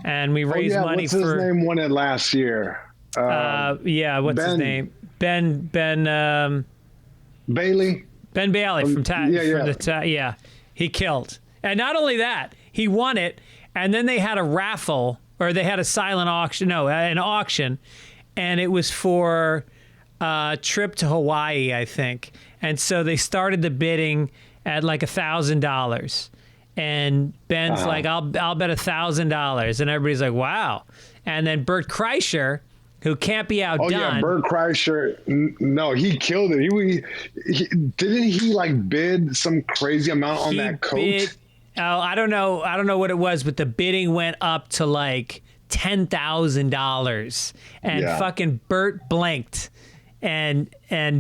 and we raise money for... What's his name won it last year? What's his name? Ben Bailey? Ben Bailey from he killed. And not only that, he won it. And then they had a raffle, or they had a silent auction. No, an auction, and it was for a trip to Hawaii, I think. And so they started the bidding at like $1,000, and Ben's like, "I'll bet $1,000," and everybody's like, "Wow!" And then Bert Kreischer, who can't be outdone. Oh yeah, Bert Kreischer. No, he killed it. He didn't he bid some crazy amount on that coat? I don't know what it was, but the bidding went up to like $10,000, and fucking Bert blinked, and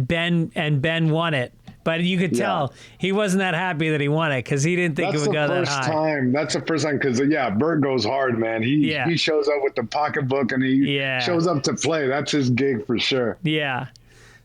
Ben won it. But you could tell he wasn't that happy that he won it, because he didn't think it would go that high. That's the first time, because Bert goes hard, man. He shows up with the pocketbook, and he shows up to play. That's his gig for sure. Yeah.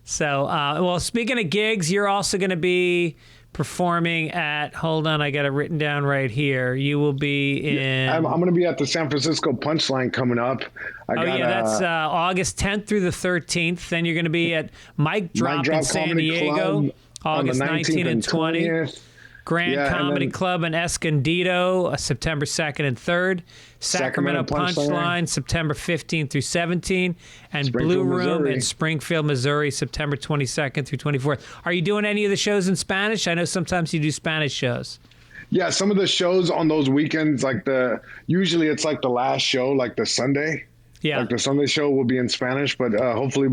So, well, speaking of gigs, you're also going to be performing at, hold on, I got it written down right here. You will be in... I'm going to be at the San Francisco Punchline coming up. That's August 10th through the 13th. Then you're going to be at Mike Drop in San Diego, August 19th and 20th. Grand Comedy Club in Escondido, September 2nd and 3rd. Sacramento Punchline, September 15th through 17th. And Blue Room in Springfield, Missouri, September 22nd through 24th. Are you doing any of the shows in Spanish? I know sometimes you do Spanish shows. Yeah, some of the shows on those weekends, usually it's like the last show, like the Sunday. Yeah. Like the Sunday show will be in Spanish, but hopefully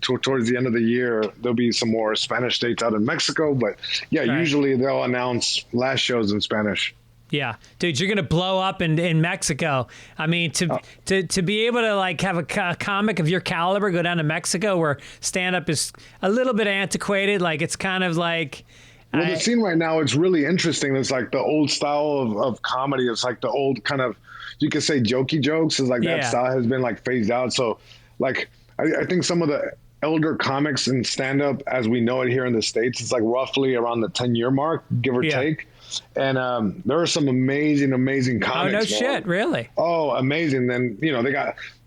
towards the end of the year, there'll be some more Spanish dates out in Mexico. But usually they'll announce last shows in Spanish. Yeah, dude, you're gonna blow up in Mexico. I mean, to be able to have a comic of your caliber go down to Mexico, where stand up is a little bit antiquated. It's kind of like. Well, the scene right now, it's really interesting. It's like the old style of comedy. It's like the old kind of, you could say, jokey jokes. It's like that style has been phased out. So I think some of the elder comics and stand-up as we know it here in the States. It's like roughly around the 10-year mark, give or take. And there are some amazing comics. Oh, no shit, really? Oh, amazing. Then,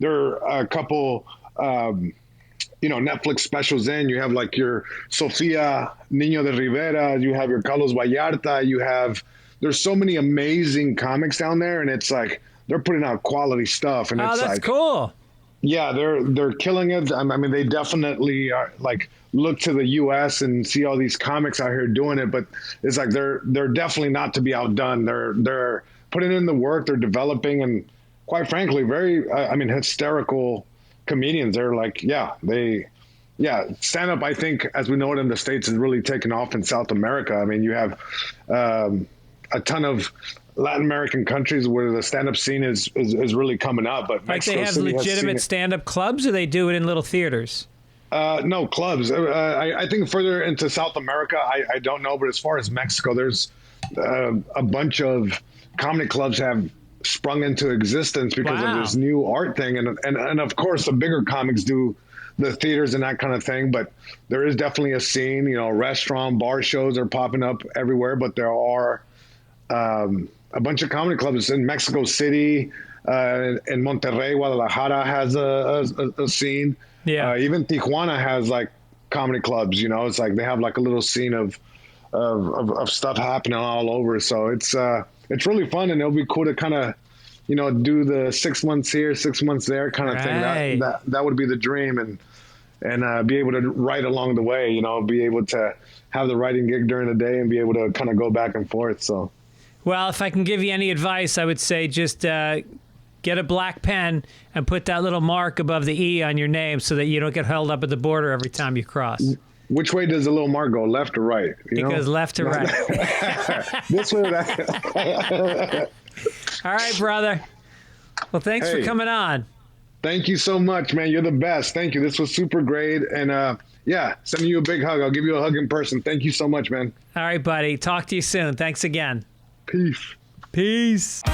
there are a couple, Netflix specials in. You have like your Sofia Niño de Rivera, you have your Carlos Vallarta, there's so many amazing comics down there, and it's like they're putting out quality stuff. And it's that's cool. Yeah, they're killing it. I mean, they definitely are, like, look to the U.S. and see all these comics out here doing it, but it's like they're definitely not to be outdone. They're putting in the work, they're developing, and quite frankly, very hysterical comedians. They're like, stand up. I think, as we know it in the States, is really taken off in South America. I mean, you have a ton of Latin American countries where the stand-up scene is really coming up, but like they have legitimate stand-up clubs, or they do it in little theaters? No, clubs. I think further into South America, I don't know, but as far as Mexico, there's a bunch of comedy clubs have sprung into existence because of this new art thing, and of course the bigger comics do the theaters and that kind of thing, but there is definitely a scene. Restaurant, bar shows are popping up everywhere, but there are a bunch of comedy clubs in Mexico City, in Monterrey. Guadalajara has a scene. Yeah. Even Tijuana has like comedy clubs. It's like they have like a little scene of stuff happening all over. So it's really fun, and it'll be cool to kind of do the 6 months here, 6 months there kind of thing. That would be the dream, and be able to write along the way. Be able to have the writing gig during the day and be able to kind of go back and forth. So. Well, if I can give you any advice, I would say just get a black pen and put that little mark above the E on your name so that you don't get held up at the border every time you cross. Which way does the little mark go, left or right? It goes left to right. This way or that. All right, brother. Well, thanks for coming on. Thank you so much, man. You're the best. Thank you. This was super great. And sending you a big hug. I'll give you a hug in person. Thank you so much, man. All right, buddy. Talk to you soon. Thanks again. Peace. Peace.